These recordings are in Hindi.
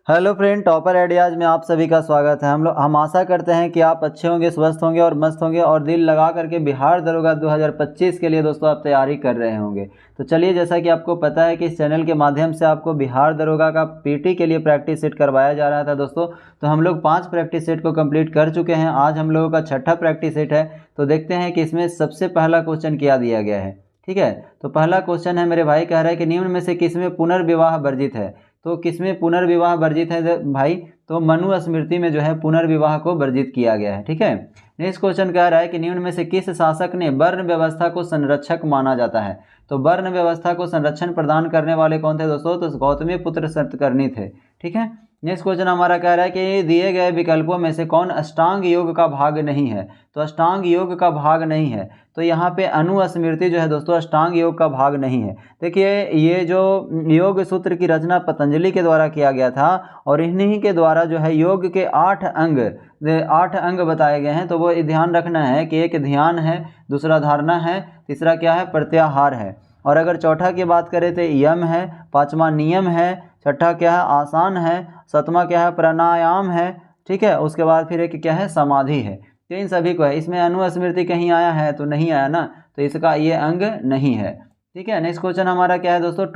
हेलो फ्रेंड, टॉपर आइडियाज़ में आप सभी का स्वागत है। हम आशा करते हैं कि आप अच्छे होंगे, स्वस्थ होंगे और मस्त होंगे और दिल लगा करके बिहार दरोगा 2025 के लिए दोस्तों आप तैयारी कर रहे होंगे। तो चलिए, जैसा कि आपको पता है कि इस चैनल के माध्यम से आपको बिहार दरोगा का पीटी के लिए प्रैक्टिस सेट करवाया जा रहा था दोस्तों। तो हम लोग 5 प्रैक्टिस सेट को कंप्लीट कर चुके हैं। आज हम लोगों का छठा प्रैक्टिस सेट है। तो देखते हैं कि इसमें सबसे पहला क्वेश्चन क्या दिया गया है। ठीक है, तो पहला क्वेश्चन है, मेरे भाई कह रहा है कि निम्न में से किसमें पुनर्विवाह वर्जित है। तो किसमें पुनर्विवाह वर्जित है भाई? तो मनुस्मृति में जो है पुनर्विवाह को वर्जित किया गया है। ठीक है, नेक्स्ट क्वेश्चन कह रहा है कि निम्न में से किस शासक ने वर्ण व्यवस्था को संरक्षक माना जाता है। तो वर्ण व्यवस्था को संरक्षण प्रदान करने वाले कौन थे दोस्तों? तो गौतमीपुत्र सतकर्णी थे। ठीक है, नेक्स्ट क्वेश्चन हमारा कह रहा है कि दिए गए विकल्पों में से कौन अष्टांग योग का भाग नहीं है। तो अष्टांग योग का भाग नहीं है, तो यहाँ पे अनुस्मृति जो है दोस्तों अष्टांग योग का भाग नहीं है। देखिए, ये जो योग सूत्र की रचना पतंजलि के द्वारा किया गया था और इन्हीं के द्वारा जो है योग के 8 अंग बताए गए हैं। तो वो ध्यान रखना है कि एक ध्यान है, दूसरा धारणा है, तीसरा क्या है? प्रत्याहार है। और अगर चौथा की बात करें तो यम है, पांचवा नियम है, छठा क्या है? आसान है, सातवां क्या है? प्राणायाम है। ठीक है, उसके बाद फिर एक क्या है? समाधि है। तो इन सभी को है। इसमें अनुस्मृति कहीं आया है? तो नहीं आया ना, तो इसका ये अंग नहीं है। ठीक है, नेक्स्ट क्वेश्चन हमारा क्या है दोस्तों?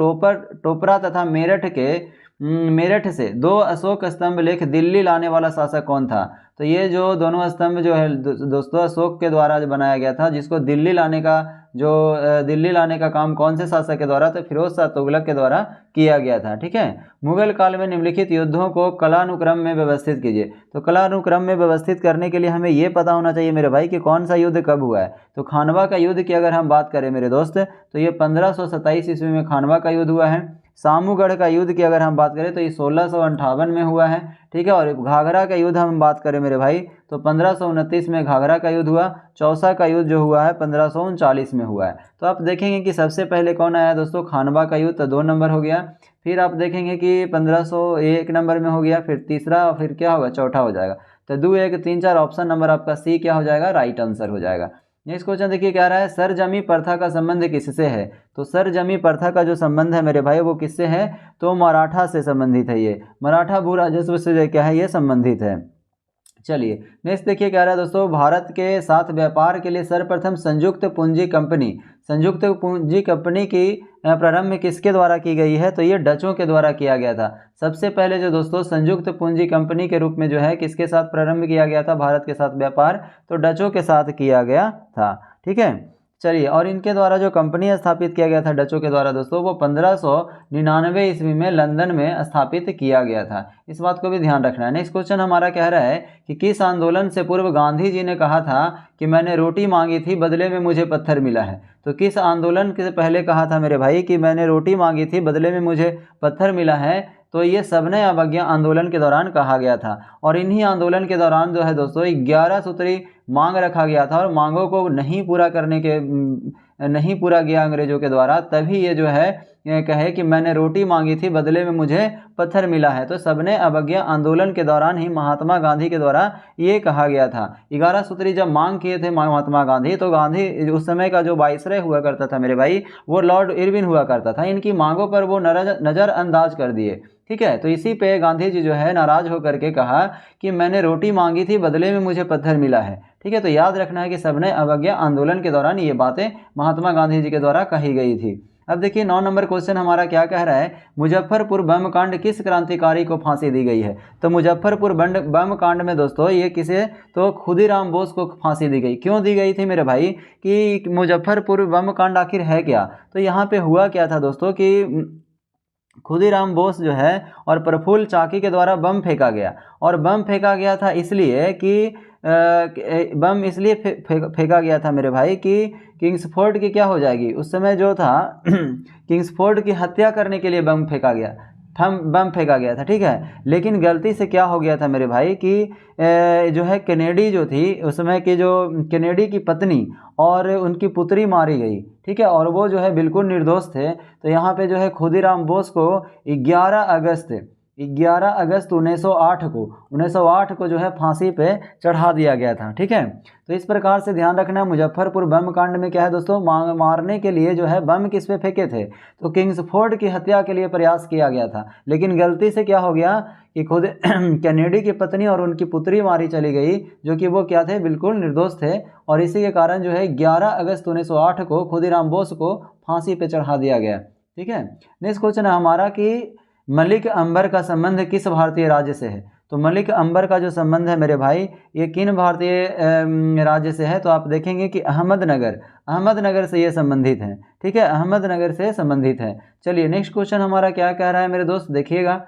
टोपरा तथा मेरठ से 2 अशोक स्तंभ लेख दिल्ली लाने वाला शासक कौन था। तो ये जो दोनों स्तंभ जो है दोस्तों अशोक के द्वारा जो बनाया गया था, जिसको दिल्ली लाने का काम कौन से शासक के द्वारा? तो फिरोज शाह तुगलक के द्वारा किया गया था। ठीक है, मुगल काल में निम्नलिखित युद्धों को कलानुक्रम में व्यवस्थित कीजिए। तो कलानुक्रम में व्यवस्थित करने के लिए हमें ये पता होना चाहिए मेरे भाई कि कौन सा युद्ध कब हुआ है। तो खानवा का युद्ध की अगर हम बात करें मेरे दोस्त, तो ये 1527 ईस्वी में खानवा का युद्ध हुआ है। सामूगढ़ का युद्ध की अगर हम बात करें तो ये 1658 में हुआ है। ठीक है, और घाघरा का युद्ध हम बात करें मेरे भाई तो 1529 में घाघरा का युद्ध हुआ। चौसा का युद्ध जो हुआ है 1539 में हुआ है। तो आप देखेंगे कि सबसे पहले कौन आया दोस्तों? खानवा का युद्ध, तो 2 नंबर हो गया। फिर आप देखेंगे कि 1501 नंबर में हो गया, फिर तीसरा, फिर क्या होगा? चौथा हो जाएगा। तो 2, 1, 3, 4 ऑप्शन नंबर आपका सी क्या हो जाएगा? राइट आंसर हो जाएगा। नेक्स्ट क्वेश्चन देखिए क्या रहा है, सरजमी प्रथा का संबंध किससे है। तो सरजमी प्रथा का जो संबंध है मेरे भाई वो किससे है? तो मराठा से संबंधित है। ये मराठा भू राजस्व से क्या है? ये संबंधित है। चलिए नेक्स्ट देखिए क्या रहा है दोस्तों, भारत के साथ व्यापार के लिए सर्वप्रथम संयुक्त पूंजी कंपनी की प्रारंभ किसके द्वारा की गई है। तो ये डचों के द्वारा किया गया था। सबसे पहले जो दोस्तों संयुक्त पूंजी कंपनी के रूप में जो है किसके साथ प्रारंभ किया गया था भारत के साथ व्यापार? तो डचों के साथ किया गया था। ठीक है, चलिए, और इनके द्वारा जो कंपनी स्थापित किया गया था डचों के द्वारा दोस्तों, वो 1599 ईस्वी में लंदन में स्थापित किया गया था। इस बात को भी ध्यान रखना है। नेक्स्ट क्वेश्चन हमारा कह रहा है कि किस आंदोलन से पूर्व गांधी जी ने कहा था कि मैंने रोटी मांगी थी बदले में मुझे पत्थर मिला है। तो किस आंदोलन से पहले कहा था मेरे भाई कि मैंने रोटी मांगी थी बदले में मुझे पत्थर मिला है? तो ये सविनय अवज्ञा आंदोलन के दौरान कहा गया था। और इन्हीं आंदोलन के दौरान जो है दोस्तों 11 सूत्री मांग रखा गया था और मांगों को नहीं पूरा किया अंग्रेजों के द्वारा, तभी ये जो है ये कहे कि मैंने रोटी मांगी थी बदले में मुझे पत्थर मिला है। तो सविनय अवज्ञा आंदोलन के दौरान ही महात्मा गांधी के द्वारा ये कहा गया था। 11 सूत्री जब मांग किए थे महात्मा गांधी, तो गांधी उस समय का जो वाइसरॉय हुआ करता था मेरे भाई वो लॉर्ड इरविन हुआ करता था। इनकी मांगों पर वो नज़रअंदाज कर दिए। ठीक है, तो इसी पे गांधी जी जो है नाराज होकर के कहा कि मैंने रोटी मांगी थी बदले में मुझे पत्थर मिला है। ठीक है, तो याद रखना है कि सविनय अवज्ञा आंदोलन के दौरान ये बातें महात्मा गांधी जी के द्वारा कही गई थी। अब देखिए 9 नंबर क्वेश्चन हमारा क्या कह रहा है, मुजफ्फरपुर बम कांड किस क्रांतिकारी को फांसी दी गई है। तो मुजफ्फरपुर बम कांड में दोस्तों ये किसे? तो खुदीराम बोस को फांसी दी गई। क्यों दी गई थी मेरे भाई कि मुजफ्फरपुर बम कांड आखिर है क्या? तो यहाँ पे हुआ क्या था दोस्तों कि खुदीराम बोस जो है और प्रफुल्ल चाकी के द्वारा बम फेंका गया। और बम फेंका गया था इसलिए कि बम इसलिए फेंका गया था मेरे भाई कि किंग्सफोर्ड की क्या हो जाएगी उस समय जो था किंग्सफोर्ड की हत्या करने के लिए बम फेंका गया था। ठीक है, लेकिन गलती से क्या हो गया था मेरे भाई कि जो है कैनेडी जो थी उस समय की जो कैनेडी की पत्नी और उनकी पुत्री मारी गई। ठीक है, और वो जो है बिल्कुल निर्दोष थे। तो यहाँ पे जो है खुदीराम बोस को 11 11 अगस्त 1908 को जो है फांसी पे चढ़ा दिया गया था। ठीक है, तो इस प्रकार से ध्यान रखना। मुजफ्फरपुर बम कांड में क्या है दोस्तों, मारने के लिए जो है बम किस पे फेंके थे, तो किंग्सफोर्ड की हत्या के लिए प्रयास किया गया था, लेकिन गलती से क्या हो गया कि खुद कैनेडी की पत्नी और उनकी पुत्री मारी चली गई, जो कि वो क्या थे, बिल्कुल निर्दोष थे, और इसी के कारण जो है 11 अगस्त 1908 को खुदीराम बोस को फांसी पे चढ़ा दिया गया। ठीक है, नेक्स्ट क्वेश्चन है हमारा कि मलिक अंबर का संबंध किस भारतीय राज्य से है। तो मलिक अंबर का जो संबंध है मेरे भाई, ये किन भारतीय राज्य से है, तो आप देखेंगे कि अहमदनगर से ये संबंधित है। ठीक है, अहमदनगर से संबंधित है। चलिए नेक्स्ट क्वेश्चन हमारा क्या कह रहा है मेरे दोस्त, देखिएगा।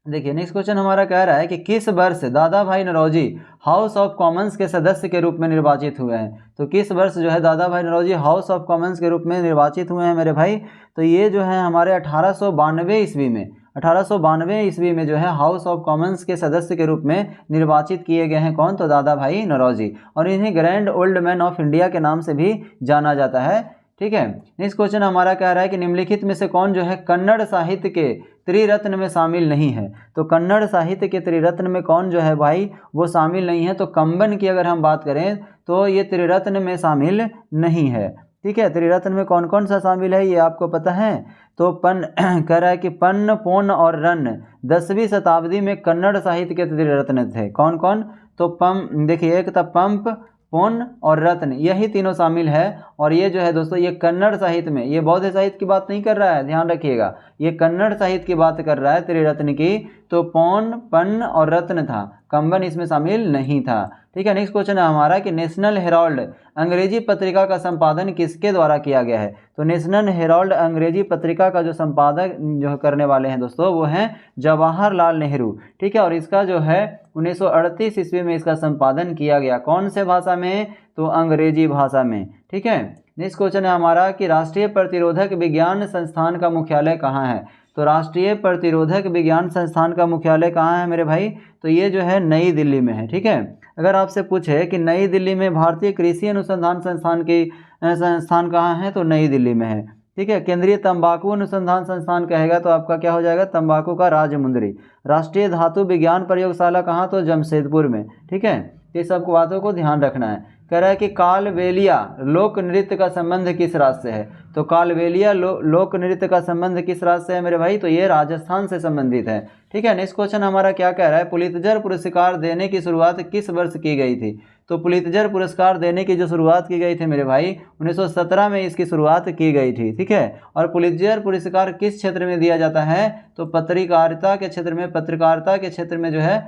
देखिए नेक्स्ट क्वेश्चन हमारा कह रहा है कि किस वर्ष दादा भाई नौरोजी हाउस ऑफ कॉमन्स के सदस्य के रूप में निर्वाचित हुए हैं। तो किस वर्ष जो है दादा भाई नौरोजी हाउस ऑफ कॉमन्स के रूप में निर्वाचित हुए हैं मेरे भाई, तो ये जो है हमारे 1892 ईस्वी में, 1892 ईस्वी में जो है हाउस ऑफ कॉमन्स के सदस्य के रूप में निर्वाचित किए गए हैं। कौन, तो दादा भाई नौरोजी, और इन्हें grand old man of India के नाम से भी जाना जाता है। ठीक है, नेक्स्ट क्वेश्चन हमारा कह रहा है कि निम्नलिखित में से कौन जो है कन्नड़ साहित्य के त्रिरत्न में शामिल नहीं है। तो कन्नड़ साहित्य के त्रिरत्न में कौन जो है भाई वो शामिल नहीं है, तो कंबन की अगर हम बात करें तो ये त्रिरत्न में शामिल नहीं है। ठीक है, त्रिरत्न में कौन कौन सा शामिल है ये आपको पता है, तो कह रहा है कि पन्न, पोन्न और रन्न 10वीं शताब्दी में कन्नड़ साहित्य के त्रिरत्न थे। कौन कौन, तो देखिए एक था पंप, पोन्न और रत्न, यही तीनों शामिल है। और ये जो है दोस्तों ये कन्नड़ साहित्य में, ये बौद्ध साहित्य की बात नहीं कर रहा है, ध्यान रखिएगा, ये कन्नड़ साहित्य की बात कर रहा है त्रिरत्न की। तो पौन, पन्न और रत्न था, कंबन इसमें शामिल नहीं था। ठीक है, नेक्स्ट क्वेश्चन है हमारा कि नेशनल हेराल्ड अंग्रेजी पत्रिका का संपादन किसके द्वारा किया गया है। तो नेशनल हेराल्ड अंग्रेजी पत्रिका का जो संपादक जो करने वाले हैं दोस्तों वो हैं जवाहरलाल नेहरू। ठीक है, और इसका जो है 1938 ईस्वी में इसका संपादन किया गया। कौन से भाषा में, तो अंग्रेजी भाषा में। ठीक है, नेक्स्ट क्वेश्चन है हमारा कि राष्ट्रीय प्रतिरोधक विज्ञान संस्थान का मुख्यालय कहाँ है। तो राष्ट्रीय प्रतिरोधक विज्ञान संस्थान का मुख्यालय कहाँ है मेरे भाई, तो ये जो है नई दिल्ली में है। ठीक है, अगर आपसे पूछे कि नई दिल्ली में भारतीय कृषि अनुसंधान संस्थान कहाँ है, तो नई दिल्ली में है। ठीक है, केंद्रीय तंबाकू अनुसंधान संस्थान कहेगा तो आपका क्या हो जाएगा, तंबाकू का राजमुंदरी। राष्ट्रीय धातु विज्ञान प्रयोगशाला कहाँ, तो जमशेदपुर में। ठीक है, ये सब बातों को ध्यान रखना है। कह रहा है कि कालबेलिया लोक नृत्य का संबंध किस राज्य से है। तो कालबेलिया लोक नृत्य का संबंध किस राज्य से है मेरे भाई, तो ये राजस्थान से संबंधित है। ठीक है, नेक्स्ट क्वेश्चन हमारा क्या कह रहा है, पुलित्जर पुरस्कार देने की शुरुआत किस वर्ष की गई थी। तो पुलित्जर पुरस्कार देने की जो शुरुआत की गई थी मेरे भाई 1917 में इसकी शुरुआत की गई थी। ठीक है, और पुलित्जर पुरस्कार किस क्षेत्र में दिया जाता है, तो पत्रकारिता के क्षेत्र में, पत्रकारिता के क्षेत्र में जो है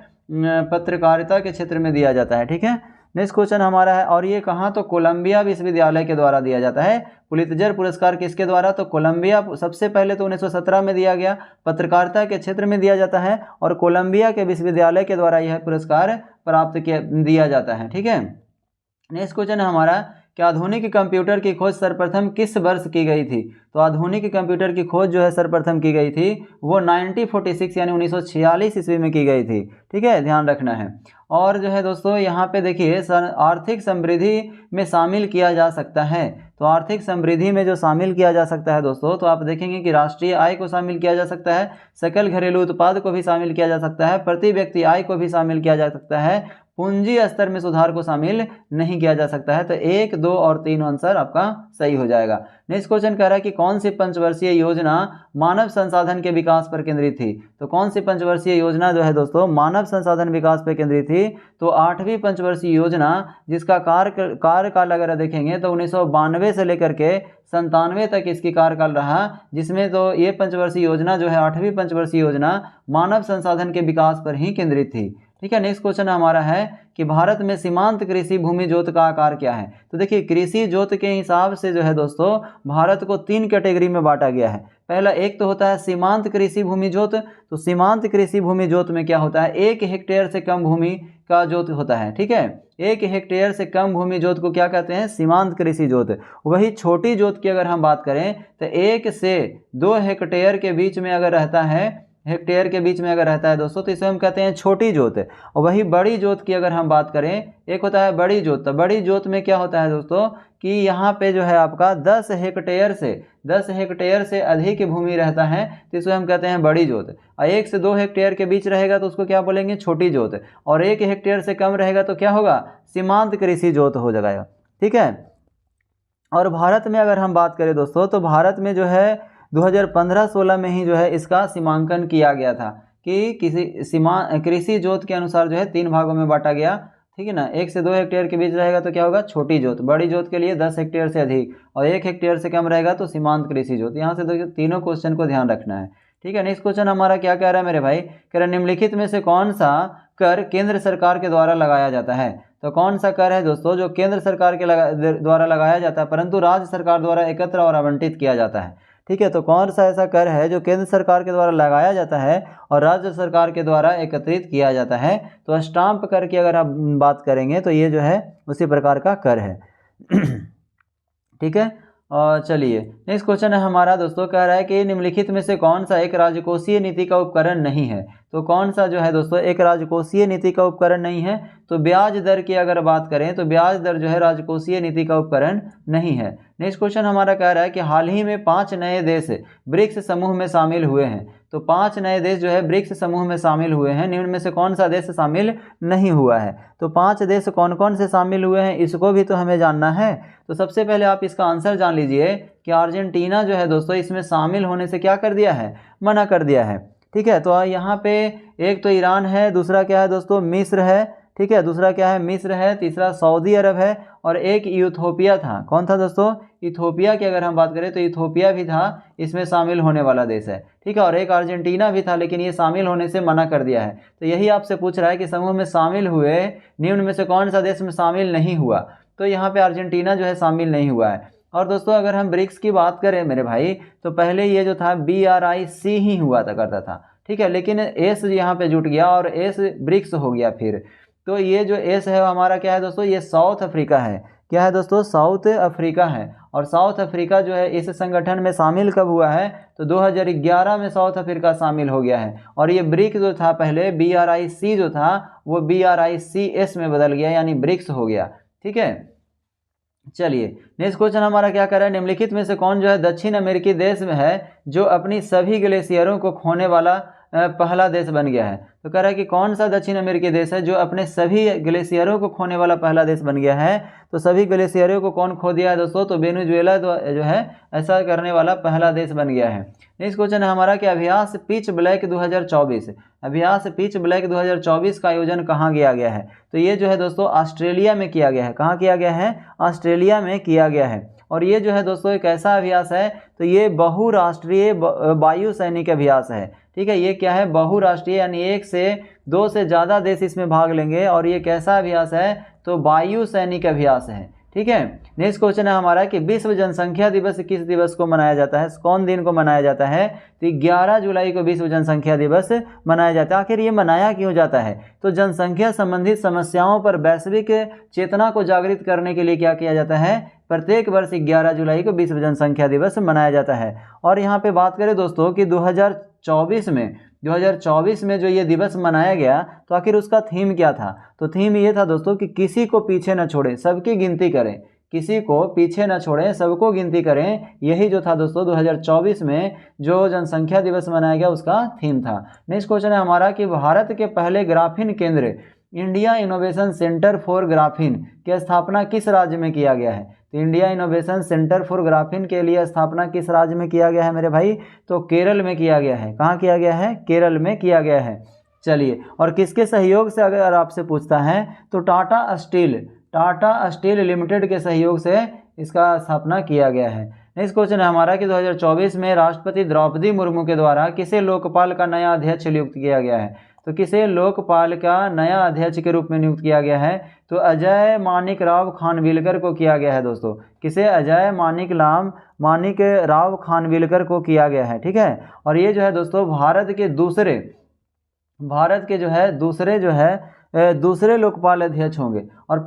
पत्रकारिता के क्षेत्र में दिया जाता है। ठीक है, नेक्स्ट क्वेश्चन हमारा है, और ये कहाँ, तो कोलंबिया विश्वविद्यालय के द्वारा दिया जाता है। पुलित्जर पुरस्कार किसके द्वारा, तो कोलंबिया, सबसे पहले तो 1917 में दिया गया, पत्रकारिता के क्षेत्र में दिया जाता है, और कोलंबिया के विश्वविद्यालय के द्वारा यह पुरस्कार प्राप्त दिया जाता है। ठीक है, नेक्स्ट क्वेश्चन है हमारा कि आधुनिक कंप्यूटर की खोज सर्वप्रथम किस वर्ष की गई थी। तो आधुनिक कंप्यूटर की खोज जो है सर्वप्रथम की गई थी वो 1946 यानी 1946 ईस्वी में की गई थी। ठीक है, ध्यान रखना है। और जो है दोस्तों यहाँ पे देखिए आर्थिक समृद्धि में शामिल किया जा सकता है। तो आर्थिक समृद्धि में जो शामिल किया जा सकता है दोस्तों, तो आप देखेंगे कि राष्ट्रीय आय को शामिल किया जा सकता है, सकल घरेलू उत्पाद को भी शामिल किया जा सकता है, प्रति व्यक्ति आय को भी शामिल किया जा सकता है, पूंजी स्तर में सुधार को शामिल नहीं किया जा सकता है। तो 1, 2 और 3 आंसर आपका सही हो जाएगा। नेक्स्ट क्वेश्चन कह रहा है कि कौन सी पंचवर्षीय योजना मानव संसाधन के विकास पर केंद्रित थी। तो कौन सी पंचवर्षीय योजना जो है दोस्तों मानव संसाधन विकास पर केंद्रित थी, तो 8वीं पंचवर्षीय योजना, जिसका कार्यकाल अगर देखेंगे तो 1992 से लेकर के 97 तक इसकी कार्यकाल रहा, जिसमें तो ये पंचवर्षीय योजना जो है 8वीं पंचवर्षीय योजना मानव संसाधन के विकास पर ही केंद्रित थी। ठीक है, नेक्स्ट क्वेश्चन हमारा है कि भारत में सीमांत कृषि भूमि जोत का आकार क्या है। तो देखिए कृषि जोत के हिसाब से जो है दोस्तों भारत को 3 कैटेगरी में बांटा गया है। पहला एक तो होता है सीमांत कृषि भूमि जोत। तो सीमांत कृषि भूमि जोत में क्या होता है, 1 हेक्टेयर से कम भूमि का जोत होता है। ठीक है, 1 हेक्टेयर से कम भूमि जोत को क्या कहते हैं, सीमांत कृषि जोत। वही छोटी जोत की अगर हम बात करें तो 1 से 2 हेक्टेयर के बीच में अगर रहता है हेक्टेयर के बीच में अगर रहता है दोस्तों तो इसे हम कहते हैं छोटी जोत। और वही बड़ी जोत की अगर हम बात करें, एक होता है बड़ी जोत। तो बड़ी जोत में क्या होता है दोस्तों कि यहाँ पे जो है आपका 10 हेक्टेयर से अधिक भूमि रहता है तो इसे हम कहते हैं बड़ी जोत। और 1 से 2 हेक्टेयर के बीच रहेगा तो उसको क्या बोलेंगे, छोटी जोत। और 1 हेक्टेयर से कम रहेगा तो क्या होगा, सीमांत कृषि जोत हो जाएगा। ठीक है। और भारत में अगर हम बात करें दोस्तों तो भारत में जो है 2015-16 में ही जो है इसका सीमांकन किया गया था कि किसी कृषि जोत के अनुसार जो है 3 भागों में बांटा गया। ठीक है ना। 1 से 2 हेक्टेयर के बीच रहेगा तो क्या होगा, छोटी जोत। बड़ी जोत के लिए 10 हेक्टेयर से अधिक और 1 हेक्टेयर से कम रहेगा तो सीमांत कृषि जोत। यहाँ से देखिए तीनों क्वेश्चन को ध्यान रखना है। ठीक है। नेक्स्ट क्वेश्चन हमारा क्या कह रहा है मेरे भाई, कह रहा है निम्नलिखित में से कौन सा कर केंद्र सरकार के द्वारा लगाया जाता है। तो कौन सा कर है दोस्तों जो केंद्र सरकार के द्वारा लगाया जाता है परंतु राज्य सरकार द्वारा एकत्र और आवंटित किया जाता है। ठीक है। तो कौन सा ऐसा कर है जो केंद्र सरकार के द्वारा लगाया जाता है और राज्य सरकार के द्वारा एकत्रित किया जाता है। तो स्टाम्प कर की अगर आप बात करेंगे तो ये जो है उसी प्रकार का कर है। ठीक है। और चलिए नेक्स्ट क्वेश्चन है हमारा दोस्तों, कह रहा है कि निम्नलिखित में से कौन सा एक राजकोषीय नीति का उपकरण नहीं है। तो कौन सा जो है दोस्तों एक राजकोषीय नीति का उपकरण नहीं है। तो ब्याज दर की अगर बात करें तो ब्याज दर जो है राजकोषीय नीति का उपकरण नहीं है। नेक्स्ट क्वेश्चन हमारा कह रहा है कि हाल ही में 5 नए देश ब्रिक्स समूह में शामिल हुए हैं। तो 5 नए देश जो है ब्रिक्स समूह में शामिल हुए हैं, निम्न में से कौन सा देश शामिल नहीं हुआ है। तो 5 देश कौन कौन से शामिल हुए हैं इसको भी तो हमें जानना है। तो सबसे पहले आप इसका आंसर जान लीजिए कि अर्जेंटीना जो है दोस्तों इसमें शामिल होने से क्या कर दिया है, मना कर दिया है। ठीक है। तो यहाँ पे एक तो ईरान है, दूसरा क्या है दोस्तों मिस्र है। ठीक है। दूसरा क्या है, मिस्र है। तीसरा सऊदी अरब है और एक इथोपिया था। कौन था दोस्तों, इथोपिया की अगर हम बात करें तो इथोपिया भी था, इसमें शामिल होने वाला देश है। ठीक है। और एक अर्जेंटीना भी था लेकिन ये शामिल होने से मना कर दिया है। तो यही आपसे पूछ रहा है कि समूह में शामिल हुए निम्न में से कौन सा देश में शामिल नहीं हुआ। तो यहाँ पे अर्जेंटीना जो है शामिल नहीं हुआ है। और दोस्तों अगर हम ब्रिक्स की बात करें मेरे भाई तो पहले ये जो था BRIC ही हुआ था करता था। ठीक है। लेकिन एस यहाँ पे जुट गया और एस ब्रिक्स हो गया फिर। तो ये जो एस है हमारा क्या है दोस्तों, ये साउथ अफ्रीका है। क्या है दोस्तों, साउथ अफ्रीका है। और साउथ अफ्रीका जो है इस संगठन में शामिल कब हुआ है, तो 2011 में साउथ अफ्रीका शामिल हो गया है। और ये ब्रिक्स जो था पहले BRIC जो था वो BRICS में बदल गया यानी ब्रिक्स हो गया। ठीक है। चलिए नेक्स्ट क्वेश्चन हमारा क्या कर रहा है, निम्नलिखित में से कौन जो है दक्षिण अमेरिकी देश में है जो अपनी सभी ग्लेशियरों को खोने वाला पहला देश बन गया है। तो कह रहा है कि कौन सा दक्षिण अमेरिकी देश है जो अपने सभी ग्लेशियरों को खोने वाला पहला देश बन गया है। तो सभी ग्लेशियरों को कौन खो दिया है दोस्तों, तो वेनेजुएला जो है ऐसा करने वाला पहला देश बन गया है। नेक्स्ट क्वेश्चन है हमारा कि अभ्यास पिच ब्लैक 2024 अभ्यास पिच ब्लैक 2024 का आयोजन कहाँ किया गया है। तो ये जो है दोस्तों ऑस्ट्रेलिया में किया गया है। कहाँ किया गया है, ऑस्ट्रेलिया में किया गया है। और ये जो है दोस्तों एक ऐसा अभ्यास है, तो ये बहुराष्ट्रीय वायु सैनिक अभ्यास है। ठीक है। ये क्या है, बहुराष्ट्रीय यानी 1 से 2 से ज़्यादा देश इसमें भाग लेंगे। और ये कैसा अभ्यास है, तो वायु सैनिक अभ्यास है। ठीक है। नेक्स्ट क्वेश्चन है हमारा कि विश्व जनसंख्या दिवस किस दिवस को मनाया जाता है, कौन दिन को मनाया जाता है। तो 11 जुलाई को विश्व जनसंख्या दिवस मनाया जाता है। आखिर ये मनाया क्यों जाता है, तो जनसंख्या संबंधित समस्याओं पर वैश्विक चेतना को जागृत करने के लिए क्या किया जाता है, प्रत्येक वर्ष 11 जुलाई को विश्व जनसंख्या दिवस मनाया जाता है। और यहाँ पे बात करें दोस्तों कि 2024 में जो ये दिवस मनाया गया तो आखिर उसका थीम क्या था, तो थीम ये था दोस्तों कि किसी को पीछे न छोड़ें, सबकी गिनती करें। किसी को पीछे न छोड़ें, सबको गिनती करें। यही जो था दोस्तों 2024 में जो जनसंख्या दिवस मनाया गया उसका थीम था। नेक्स्ट क्वेश्चन है हमारा कि भारत के पहले ग्राफीन केंद्र India innovation centre for graphene की स्थापना किस राज्य में किया गया है। तो India innovation centre for graphene के लिए स्थापना किस राज्य में किया गया है मेरे भाई, तो केरल में किया गया है। कहाँ किया गया है, केरल में किया गया है। चलिए, और किसके सहयोग से अगर आपसे पूछता है तो टाटा स्टील लिमिटेड के सहयोग से इसका स्थापना किया गया है। नेक्स्ट क्वेश्चन है हमारा कि 2024 में राष्ट्रपति द्रौपदी मुर्मू के द्वारा किसे लोकपाल का नया अध्यक्ष नियुक्त किया गया है। तो किसे लोकपाल का नया अध्यक्ष के रूप में नियुक्त किया गया है, तो अजय मानिक राव खानविलकर को किया गया है दोस्तों। किसे, अजय मानिक राव खानविलकर को किया गया है। ठीक है। और ये जो है दोस्तों भारत के दूसरे जो है दूसरे लोकपाल अध्यक्ष होंगे। और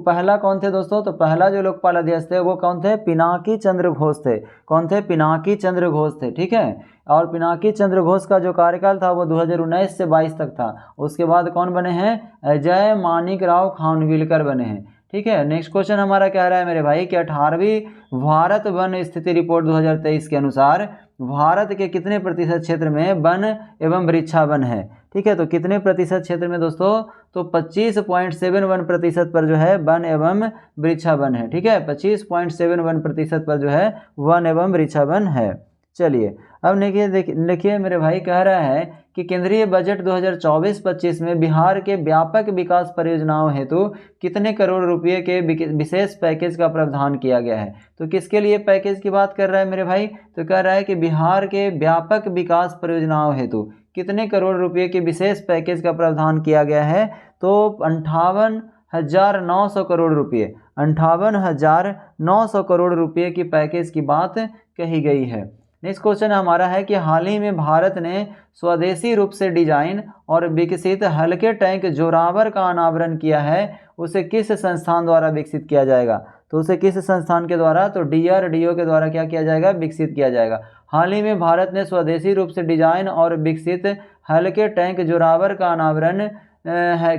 पहला कौन थे दोस्तों? तो पहला जो लोकपाल अध्यक्ष थे वो कौन थे? पिनाकी चंद्र घोष थे। कौन थे? पिनाकी चंद्र घोष थे। ठीक है, और पिनाकी चंद्र घोष का जो कार्यकाल था वो 2019 से 22 तक था। उसके बाद कौन बने हैं? अजय माणिकराव खानविलकर बने हैं। ठीक है, नेक्स्ट क्वेश्चन हमारा कह रहा है मेरे भाई कि 18वीं भारत वन स्थिति रिपोर्ट 2023 के अनुसार भारत के कितने प्रतिशत क्षेत्र में वन एवं वृक्षावन है? ठीक है, तो कितने प्रतिशत क्षेत्र में दोस्तों? तो 25.71% पर जो है वन एवं वृक्षावन है। ठीक है, 25.71% पर जो है वन एवं वृक्षावन है। चलिए अब देखिए मेरे भाई कह रहा है कि केंद्रीय बजट 2024-25 में बिहार के व्यापक विकास परियोजनाओं हेतु कितने करोड़ रुपए के विशेष पैकेज का प्रावधान किया गया है? तो किसके लिए पैकेज की बात कर रहा है मेरे भाई? तो कह रहा है कि बिहार के व्यापक विकास परियोजनाओं हेतु कितने करोड़ रुपए के विशेष पैकेज का प्रावधान किया गया है? तो 58,900 करोड़ रुपये, 58,900 करोड़ रुपये की पैकेज की बात कही गई है। नेक्स्ट क्वेश्चन हमारा है कि हाल ही में भारत ने स्वदेशी रूप से डिजाइन और विकसित हल्के टैंक जोरावर का अनावरण किया है, उसे किस संस्थान द्वारा विकसित किया जाएगा? तो उसे किस संस्थान के द्वारा? तो DRDO के द्वारा क्या किया जाएगा? विकसित किया जाएगा। हाल ही में भारत ने स्वदेशी रूप से डिजाइन और विकसित हल्के टैंक जोरावर का अनावरण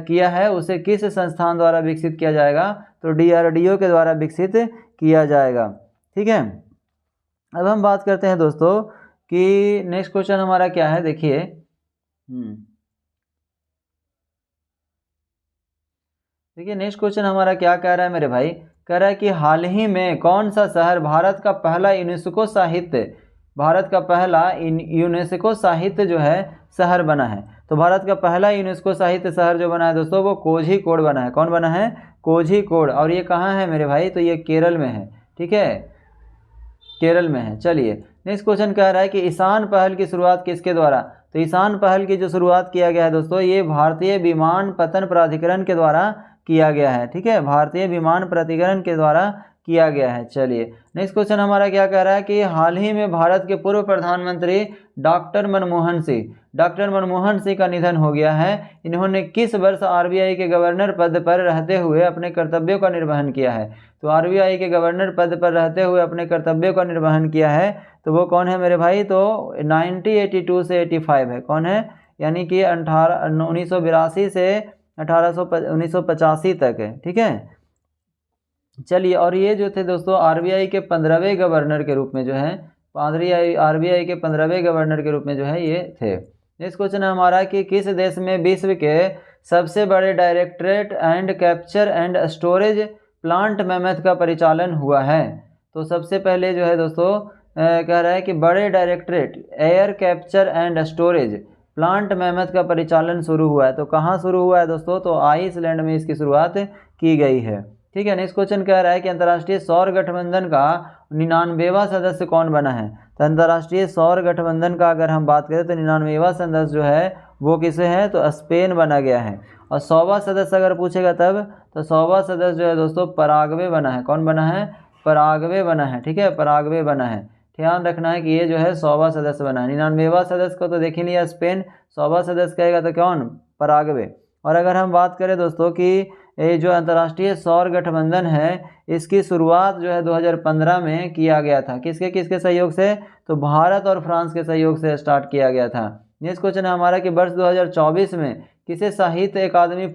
किया है, उसे किस संस्थान द्वारा विकसित किया जाएगा? तो DRDO के द्वारा विकसित किया जाएगा। ठीक है, अब हम बात करते हैं दोस्तों कि नेक्स्ट क्वेश्चन हमारा क्या है। देखिए नेक्स्ट क्वेश्चन हमारा क्या कह रहा है मेरे भाई? कह रहा है कि हाल ही में कौन सा शहर भारत का पहला यूनेस्को साहित्य जो है शहर बना है? तो भारत का पहला यूनेस्को साहित्य शहर जो बना है दोस्तों वो कोझीकोड बना है। कौन बना है? कोझीकोड। और ये कहाँ है मेरे भाई? तो ये केरल में है। ठीक है, केरल में है। चलिए नेक्स्ट क्वेश्चन कह रहा है कि ईशान पहल की शुरुआत किसके द्वारा? तो ईशान पहल की जो शुरुआत किया गया है दोस्तों ये भारतीय विमानपत्तन प्राधिकरण के द्वारा किया गया है। ठीक है, भारतीय विमान प्राधिकरण के द्वारा किया गया है। चलिए नेक्स्ट क्वेश्चन हमारा क्या कह रहा है कि हाल ही में भारत के पूर्व प्रधानमंत्री डॉक्टर मनमोहन सिंह का निधन हो गया है। इन्होंने किस वर्ष RBI के गवर्नर पद पर रहते हुए अपने कर्तव्यों का निर्वहन किया है? तो RBI के गवर्नर पद पर रहते हुए अपने कर्तव्यों का निर्वहन किया है, तो वो कौन है मेरे भाई? तो 1982 से 85 है। कौन है? यानी कि 1982 से 1985 तक है। ठीक है, चलिए और ये जो थे दोस्तों RBI के 15वें गवर्नर के रूप में जो है RBI के 15वें गवर्नर के रूप में जो है ये थे। नेक्स्ट क्वेश्चन है हमारा कि किस देश में विश्व के सबसे बड़े directorate and capture and storage plant mammoth का परिचालन हुआ है? तो सबसे पहले जो है दोस्तों कह रहा है कि बड़े directorate air capture and storage plant mammoth का परिचालन शुरू हुआ है। तो कहाँ शुरू हुआ है दोस्तों? तो आइसलैंड में इसकी शुरुआत की गई है। ठीक है, नेक्स्ट क्वेश्चन कह रहा है कि अंतर्राष्ट्रीय सौर गठबंधन का 99वां सदस्य कौन बना है? तो अंतर्राष्ट्रीय सौर गठबंधन का अगर हम बात करें तो 99वां सदस्य जो है वो किसे है? तो स्पेन बना गया है। और 100वां सदस्य अगर पूछेगा तब तो 100वां सदस्य जो है दोस्तों पराग्वे बना है। कौन बना है? पराग्वे बना है। ठीक है, पराग्वे बना है। ध्यान रखना है कि ये जो है 100वां सदस्य बना है। 99वां सदस्य को तो देख ही लिया स्पेन, 100वां सदस्य कहेगा तो कौन? पराग्वे। और अगर हम बात करें दोस्तों कि ये जो अंतर्राष्ट्रीय सौर गठबंधन है इसकी शुरुआत जो है 2015 में किया गया था। किसके सहयोग से? तो भारत और फ्रांस के सहयोग से स्टार्ट किया गया था। नेक्स्ट क्वेश्चन है हमारा कि वर्ष 2024 में किसे साहित्य अकादमी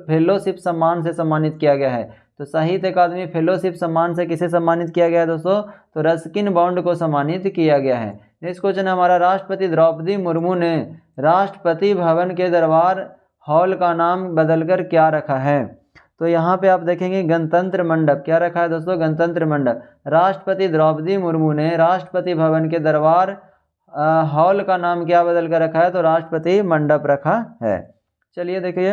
फेलोशिप सम्मान से सम्मानित किया गया है? तो साहित्य अकादमी फेलोशिप सम्मान से किसे सम्मानित किया गया है दोस्तों? तो रस्किन बॉन्ड को सम्मानित किया गया है। नेक्स्ट क्वेश्चन है हमारा राष्ट्रपति द्रौपदी मुर्मू ने राष्ट्रपति भवन के दरबार हॉल का नाम बदलकर क्या रखा है? तो यहाँ पे आप देखेंगे गणतंत्र मंडप। क्या रखा है दोस्तों? गणतंत्र मंडप। राष्ट्रपति द्रौपदी मुर्मू ने राष्ट्रपति भवन के दरबार हॉल का नाम क्या बदल कर रखा है? तो राष्ट्रपति मंडप रखा है। चलिए देखिए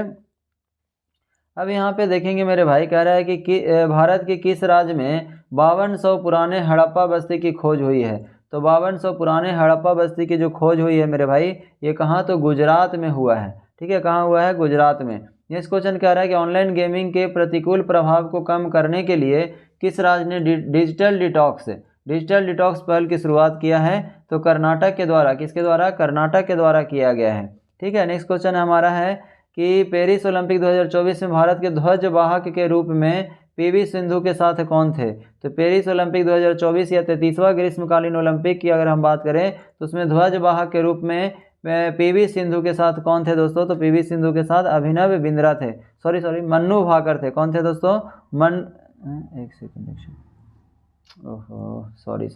अब यहाँ पे देखेंगे मेरे भाई कह रहा है कि भारत के किस राज्य में 5200 पुराने हड़प्पा बस्ती की खोज हुई है? तो 5200 पुराने हड़प्पा बस्ती की जो खोज हुई है मेरे भाई ये कहाँ? तो गुजरात में हुआ है। ठीक है, कहाँ हुआ है? गुजरात में। नेक्स्ट क्वेश्चन कह रहा है कि ऑनलाइन गेमिंग के प्रतिकूल प्रभाव को कम करने के लिए किस राज्य ने डिजिटल डिटॉक्स पहल की शुरुआत किया है? तो कर्नाटक के द्वारा। किसके द्वारा? कर्नाटक के द्वारा किया गया है। ठीक है, नेक्स्ट क्वेश्चन हमारा है कि पेरिस ओलंपिक 2024 में भारत के ध्वजवाहक के रूप में पीवी सिंधु के साथ कौन थे? तो पेरिस ओलंपिक 2024 या 33वां ग्रीष्मकालीन ओलंपिक की अगर हम बात करें तो उसमें ध्वजवाहक के रूप में पीवी सिंधु के साथ कौन थे दोस्तों? तो पीवी सिंधु के साथ अभिनव बिंद्रा थे, सॉरी मन्नू भाकर थे। कौन थे दोस्तों? एक सेकंड, ओहो सॉरी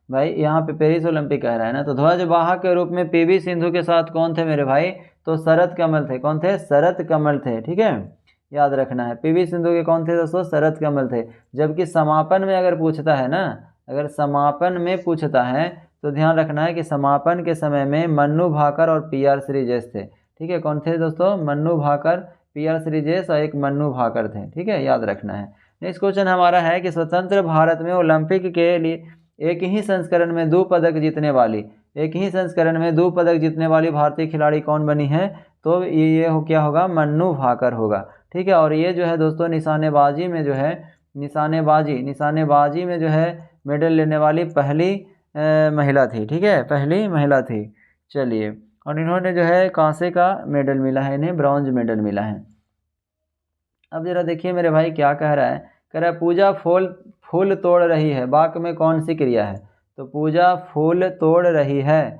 भाई, यहाँ पे पेरिस ओलंपिक कह रहा है ना, तो ध्वजवाहक के रूप में पीवी सिंधु के साथ कौन थे मेरे भाई? तो शरत कमल थे। कौन थे? शरत कमल थे, ठीक है, याद रखना है। पीवी सिंधु के कौन थे दोस्तों? शरत कमल थे। जबकि समापन में अगर पूछता है ना, अगर समापन में पूछता है तो ध्यान रखना है कि समापन के समय में मन्नू भाकर और पीआर श्रीजेश थे, ठीक है। कौन थे दोस्तों? मन्नू भाकर, पीआर श्रीजेश और एक मन्नू भाकर थे, ठीक है, याद रखना है। नेक्स्ट क्वेश्चन हमारा है कि स्वतंत्र भारत में ओलंपिक के लिए एक ही संस्करण में 2 पदक जीतने वाली, एक ही संस्करण में 2 पदक जीतने वाली भारतीय खिलाड़ी कौन बनी है? तो ये क्या होगा? मन्नू भाकर होगा, ठीक है। और ये जो है दोस्तों निशानेबाजी में जो है, निशानेबाजी में जो है मेडल लेने वाली पहली महिला थी, ठीक है, पहली महिला थी। चलिए, और इन्होंने जो है कांसे का मेडल मिला है, इन्हें ब्रॉन्ज मेडल मिला है। अब जरा देखिए मेरे भाई क्या कह रहा है, कह रहा है पूजा फूल तोड़ रही है, वाक्य में कौन सी क्रिया है? तो पूजा फूल तोड़ रही है,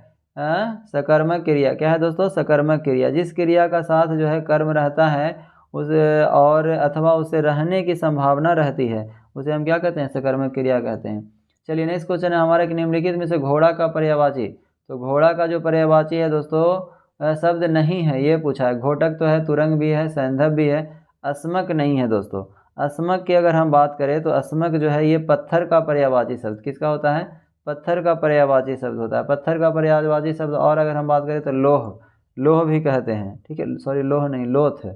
सकर्मक क्रिया। क्या है दोस्तों? सकर्मक क्रिया। जिस क्रिया का साथ जो है कर्म रहता है उस और अथवा उसे रहने की संभावना रहती है, उसे हम क्या कहते हैं? सकर्मक क्रिया कहते हैं। चलिए, नेक्स्ट क्वेश्चन है हमारा कि निम्नलिखित में से घोड़ा का पर्यायवाची, तो घोड़ा का जो पर्यायवाची है दोस्तों शब्द नहीं है, ये पूछा है। घोटक तो है, तुरंग भी है, सैंधव भी है, अस्मक नहीं है दोस्तों। अस्मक की अगर हम बात करें तो अस्मक जो है ये पत्थर का पर्यायवाची शब्द किसका होता है? पत्थर का पर्यायवाची शब्द होता है, पत्थर का पर्यायवाची शब्द। और अगर हम बात करें तो लोह भी कहते हैं, ठीक है, सॉरी लोह नहीं, लोथ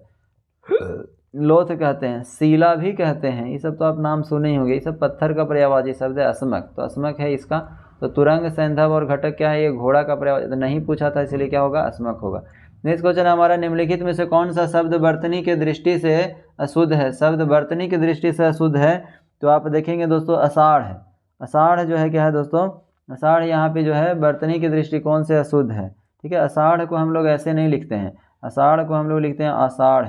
कहते हैं, सीला भी कहते हैं, ये सब तो आप नाम सुने ही होंगे, ये सब पत्थर का पर्यायवाची शब्द है अस्मक, तो अस्मक है इसका। तो तुरंग, सैंधव और घटक क्या है? ये घोड़ा का पर्यायवाची, तो नहीं पूछा था इसलिए क्या होगा? अस्मक होगा। नेक्स्ट क्वेश्चन हमारा, निम्नलिखित में से कौन सा शब्द वर्तनी के दृष्टि से अशुद्ध है? शब्द वर्तनी की दृष्टि से अशुद्ध है तो आप देखेंगे दोस्तों आषाढ़ है। आषाढ़ जो है क्या है दोस्तों? आषाढ़ यहाँ पे जो है वर्तनी के दृष्टिकोण से अशुद्ध है, ठीक है। आषाढ़ को हम लोग ऐसे नहीं लिखते हैं, आषाढ़ को हम लोग लिखते हैं आषाढ़,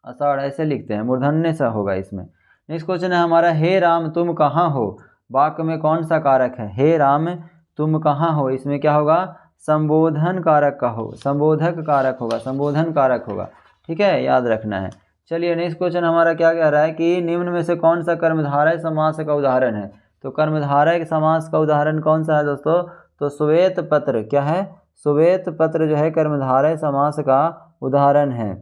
आषाढ़ ऐसे लिखते हैं, मूर्धन्य सा होगा इसमें। नेक्स्ट क्वेश्चन है हमारा, हे राम तुम कहाँ हो, वाक्य में कौन सा कारक है? हे राम तुम कहाँ हो, इसमें क्या होगा? संबोधन कारक का हो, संबोधक कारक होगा, संबोधन कारक होगा, ठीक है, याद रखना है। चलिए, नेक्स्ट क्वेश्चन हमारा क्या कह रहा है कि निम्न में से कौन सा कर्मधारय समास का उदाहरण है? तो कर्मधारय समास का उदाहरण कौन सा है दोस्तों? तो श्वेत पत्र, क्या है? श्वेत पत्र जो है कर्मधारय समास का उदाहरण है।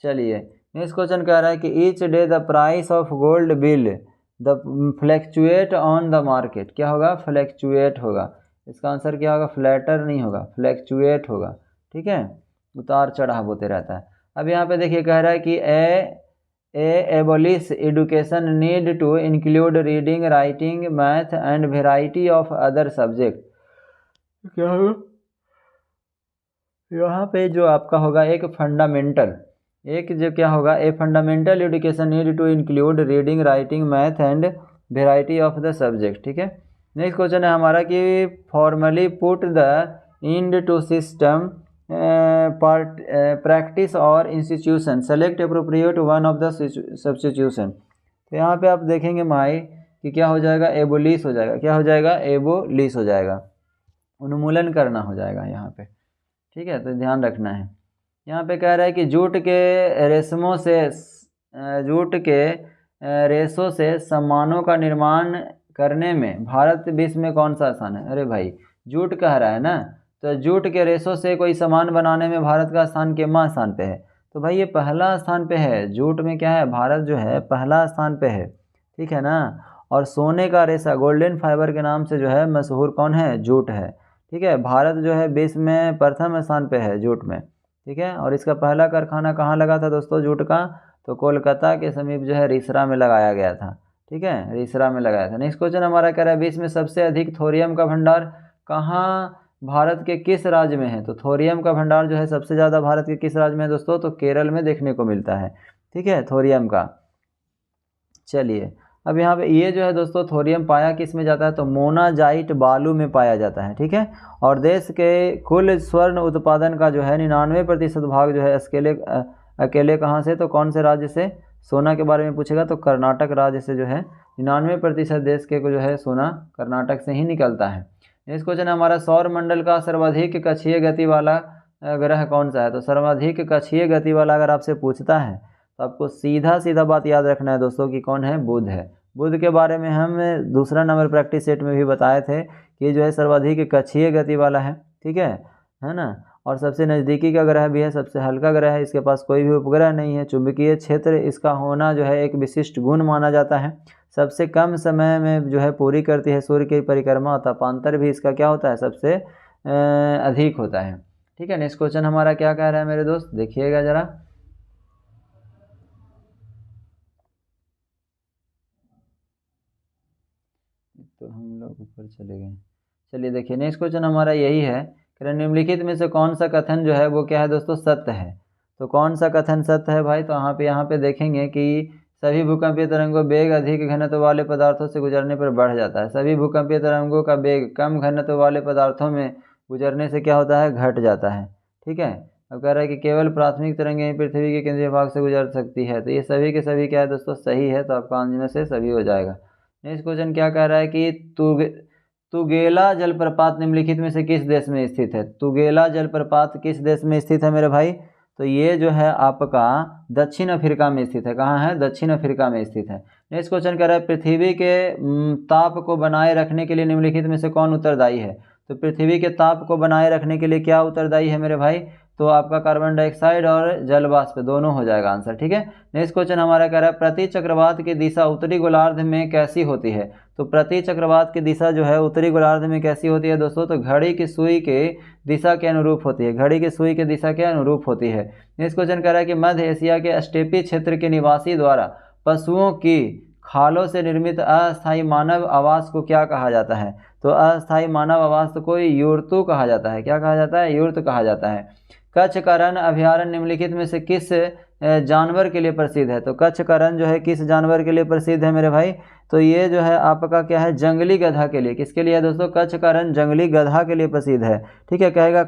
चलिए, नेक्स्ट क्वेश्चन कह रहा है कि each day the price of gold bill the fluctuate on the market, क्या होगा? फ्लैक्चुएट होगा। इसका आंसर क्या होगा? फ्लैटर नहीं होगा, फ्लैक्चुएट होगा, ठीक है, उतार चढ़ाव होते रहता है। अब यहाँ पे देखिए कह रहा है कि abolish education need to include reading, writing, math and variety of other subject, क्या होगा? यहाँ पे जो आपका होगा एक फंडामेंटल, एक जो क्या होगा? A fundamental education need to include reading, writing, math and variety of the subject, ठीक है। नेक्स्ट क्वेश्चन है हमारा कि formally put the end to system practice और institution, select appropriate one of the substitution. तो यहाँ पे आप देखेंगे माई कि क्या हो जाएगा? एबोलिश हो जाएगा, क्या हो जाएगा? एबोलिश हो जाएगा, उन्मूलन करना हो जाएगा यहाँ पे, ठीक है, तो ध्यान रखना है। यहाँ पे कह रहा है कि जूट के रेशों से सामानों का निर्माण करने में भारत विश्व में कौन सा स्थान है? अरे भाई जूट कह रहा है ना, तो जूट के रेशों से कोई सामान बनाने में भारत का स्थान कितना स्थान पे है? तो भाई ये पहला स्थान पे है, जूट में क्या है? भारत जो है पहला स्थान पे है, ठीक है ना। और सोने का रेशा गोल्डन फाइबर के नाम से जो है मशहूर कौन है? जूट है, ठीक है। भारत जो है विश्व में प्रथम स्थान पे है जूट में, ठीक है। और इसका पहला कारखाना कहाँ लगा था दोस्तों जूट का? तो कोलकाता के समीप जो है रिसरा में लगाया गया था, ठीक है, रिसरा में लगाया था। नेक्स्ट क्वेश्चन हमारा कह रहा है विश्व में सबसे अधिक थोरियम का भंडार कहाँ, भारत के किस राज्य में है? तो थोरियम का भंडार जो है सबसे ज़्यादा भारत के किस राज्य में है दोस्तों? तो केरल में देखने को मिलता है, ठीक है, थोरियम का। चलिए, अब यहाँ पे ये जो है दोस्तों थोरियम पाया किस में जाता है, तो मोनाजाइट बालू में पाया जाता है, ठीक है। और देश के कुल स्वर्ण उत्पादन का जो है 99% भाग जो है अकेले कहाँ से, तो कौन से राज्य से सोना के बारे में पूछेगा तो कर्नाटक राज्य से जो है 99% देश के को जो है सोना कर्नाटक से ही निकलता है। नेक्स्ट क्वेश्चन हमारा सौर मंडल का सर्वाधिक कक्षीय गति वाला ग्रह कौन सा है, तो सर्वाधिक कक्षीय गति वाला अगर आपसे पूछता है तो आपको सीधा सीधा बात याद रखना है दोस्तों कि कौन है, बुध है। बुध के बारे में हम दूसरा नंबर प्रैक्टिस सेट में भी बताए थे कि जो है सर्वाधिक कक्षीय गति वाला है, ठीक है ना। और सबसे नज़दीकी का ग्रह भी है, सबसे हल्का ग्रह है, इसके पास कोई भी उपग्रह नहीं है। चुंबकीय क्षेत्र इसका होना जो है एक विशिष्ट गुण माना जाता है। सबसे कम समय में जो है पूरी करती है सूर्य की परिक्रमा, तापांतर भी इसका क्या होता है, सबसे अधिक होता है, ठीक है। नेक्स्ट क्वेश्चन हमारा क्या कह रहा है मेरे दोस्त, देखिएगा ज़रा। तो हम लोग ऊपर चले गए, चलिए देखिए नेक्स्ट क्वेश्चन हमारा यही है कि निम्नलिखित में से कौन सा कथन जो है वो क्या है दोस्तों, सत्य है। तो कौन सा कथन सत्य है भाई, तो यहाँ पे देखेंगे कि सभी भूकंपीय तरंगों वेग अधिक घनत्व वाले पदार्थों से गुजरने पर बढ़ जाता है। सभी भूकंपीय तरंगों का वेग कम घनत्व वाले पदार्थों में गुजरने से क्या होता है, घट जाता है, ठीक है। अब कह रहा है कि केवल प्राथमिक तरंगें पृथ्वी के केंद्रीय भाग से गुजर सकती है। तो ये सभी के सभी क्या है दोस्तों, सही है। तो आपका आंसर में से सभी हो जाएगा। नेक्स्ट क्वेश्चन क्या कह रहा है कि तुगेला जलप्रपात निम्नलिखित में से किस देश में स्थित है। तुगेला जलप्रपात किस देश में स्थित है मेरे भाई, तो ये जो है आपका दक्षिण अफ्रीका में स्थित है। कहाँ है, दक्षिण अफ्रीका में स्थित है। नेक्स्ट क्वेश्चन कह रहा है पृथ्वी के ताप को बनाए रखने के लिए निम्नलिखित में से कौन उत्तरदायी है। तो पृथ्वी के ताप को बनाए रखने के लिए क्या उत्तरदायी है मेरे भाई, तो आपका कार्बन डाइऑक्साइड और जल वाष्प दोनों हो जाएगा आंसर, ठीक है। नेक्स्ट क्वेश्चन हमारा कह रहा है प्रति चक्रवात की दिशा उत्तरी गोलार्ध में कैसी होती है। तो प्रति चक्रवात की दिशा जो है उत्तरी गोलार्ध में कैसी होती है दोस्तों, तो घड़ी की सुई के दिशा के अनुरूप होती है। घड़ी की सुई की दिशा के अनुरूप होती है। नेक्स्ट क्वेश्चन कह रहा है कि मध्य एशिया के स्टेपी क्षेत्र के निवासी द्वारा पशुओं की खालों से निर्मित अस्थायी मानव आवास को क्या कहा जाता है। तो अस्थायी मानव आवास को यूर्तु कहा जाता है। क्या कहा जाता है, यूर्त कहा जाता है। कच्छ का रण अभयारण्य निम्नलिखित में से किस जानवर के लिए प्रसिद्ध है। तो कच्छ का रण जो है किस जानवर के लिए प्रसिद्ध है मेरे भाई, तो ये जो है आपका क्या है, जंगली गधा के लिए। किसके लिए है दोस्तों, कच्छ का रण जंगली गधा के लिए प्रसिद्ध है, ठीक है। कहेगा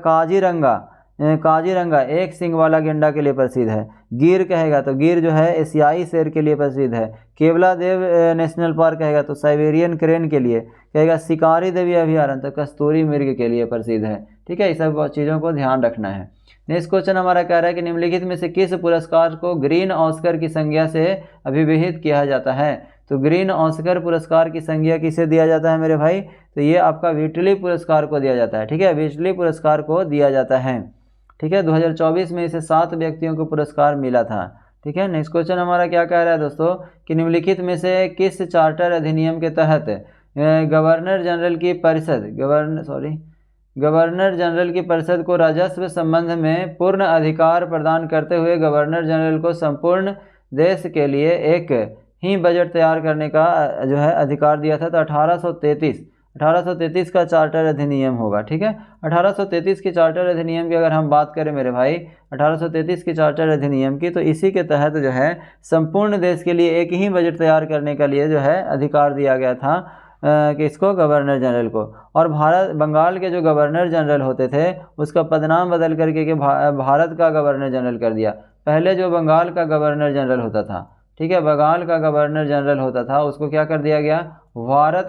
काजीरंगा एक सिंग वाला गेंडा के लिए प्रसिद्ध है। गिर कहेगा तो गिर जो है एशियाई शेर के लिए प्रसिद्ध है। केवला देव नेशनल पार्क कहेगा तो साइबेरियन क्रेन के लिए। कहेगा शिकारी देवी अभयारण्य तो कस्तूरी मृग के लिए प्रसिद्ध है, ठीक है। इस सब चीज़ों को ध्यान रखना है। नेक्स्ट क्वेश्चन हमारा कह रहा है कि निम्नलिखित में से किस पुरस्कार को ग्रीन ऑस्कर की संज्ञा से अभिहित किया जाता है। तो ग्रीन ऑस्कर पुरस्कार की संज्ञा किसे दिया जाता है मेरे भाई, तो ये आपका विटली पुरस्कार को दिया जाता है, ठीक है। विटली पुरस्कार को दिया जाता है, ठीक है। 2024 में इसे 7 व्यक्तियों को पुरस्कार मिला था, ठीक है। नेक्स्ट क्वेश्चन हमारा क्या कह रहा है दोस्तों कि निम्नलिखित में से किस चार्टर अधिनियम के तहत गवर्नर जनरल की परिषद को राजस्व संबंध में पूर्ण अधिकार प्रदान करते हुए गवर्नर जनरल को संपूर्ण देश के लिए एक ही बजट तैयार करने का जो है अधिकार दिया था। तो 1833 का चार्टर अधिनियम होगा, ठीक है। 1833 के चार्टर अधिनियम की अगर हम बात करें मेरे भाई, 1833 के चार्टर अधिनियम की, तो इसी के तहत जो है संपूर्ण देश के लिए एक ही बजट तैयार करने के लिए जो है अधिकार दिया गया था कि इसको गवर्नर जनरल को। और बंगाल के जो गवर्नर जनरल होते थे उसका पदनाम बदल करके कि भारत का गवर्नर जनरल कर दिया। पहले जो बंगाल का गवर्नर जनरल होता था, ठीक है, बंगाल का गवर्नर जनरल होता था, उसको क्या कर दिया गया, भारत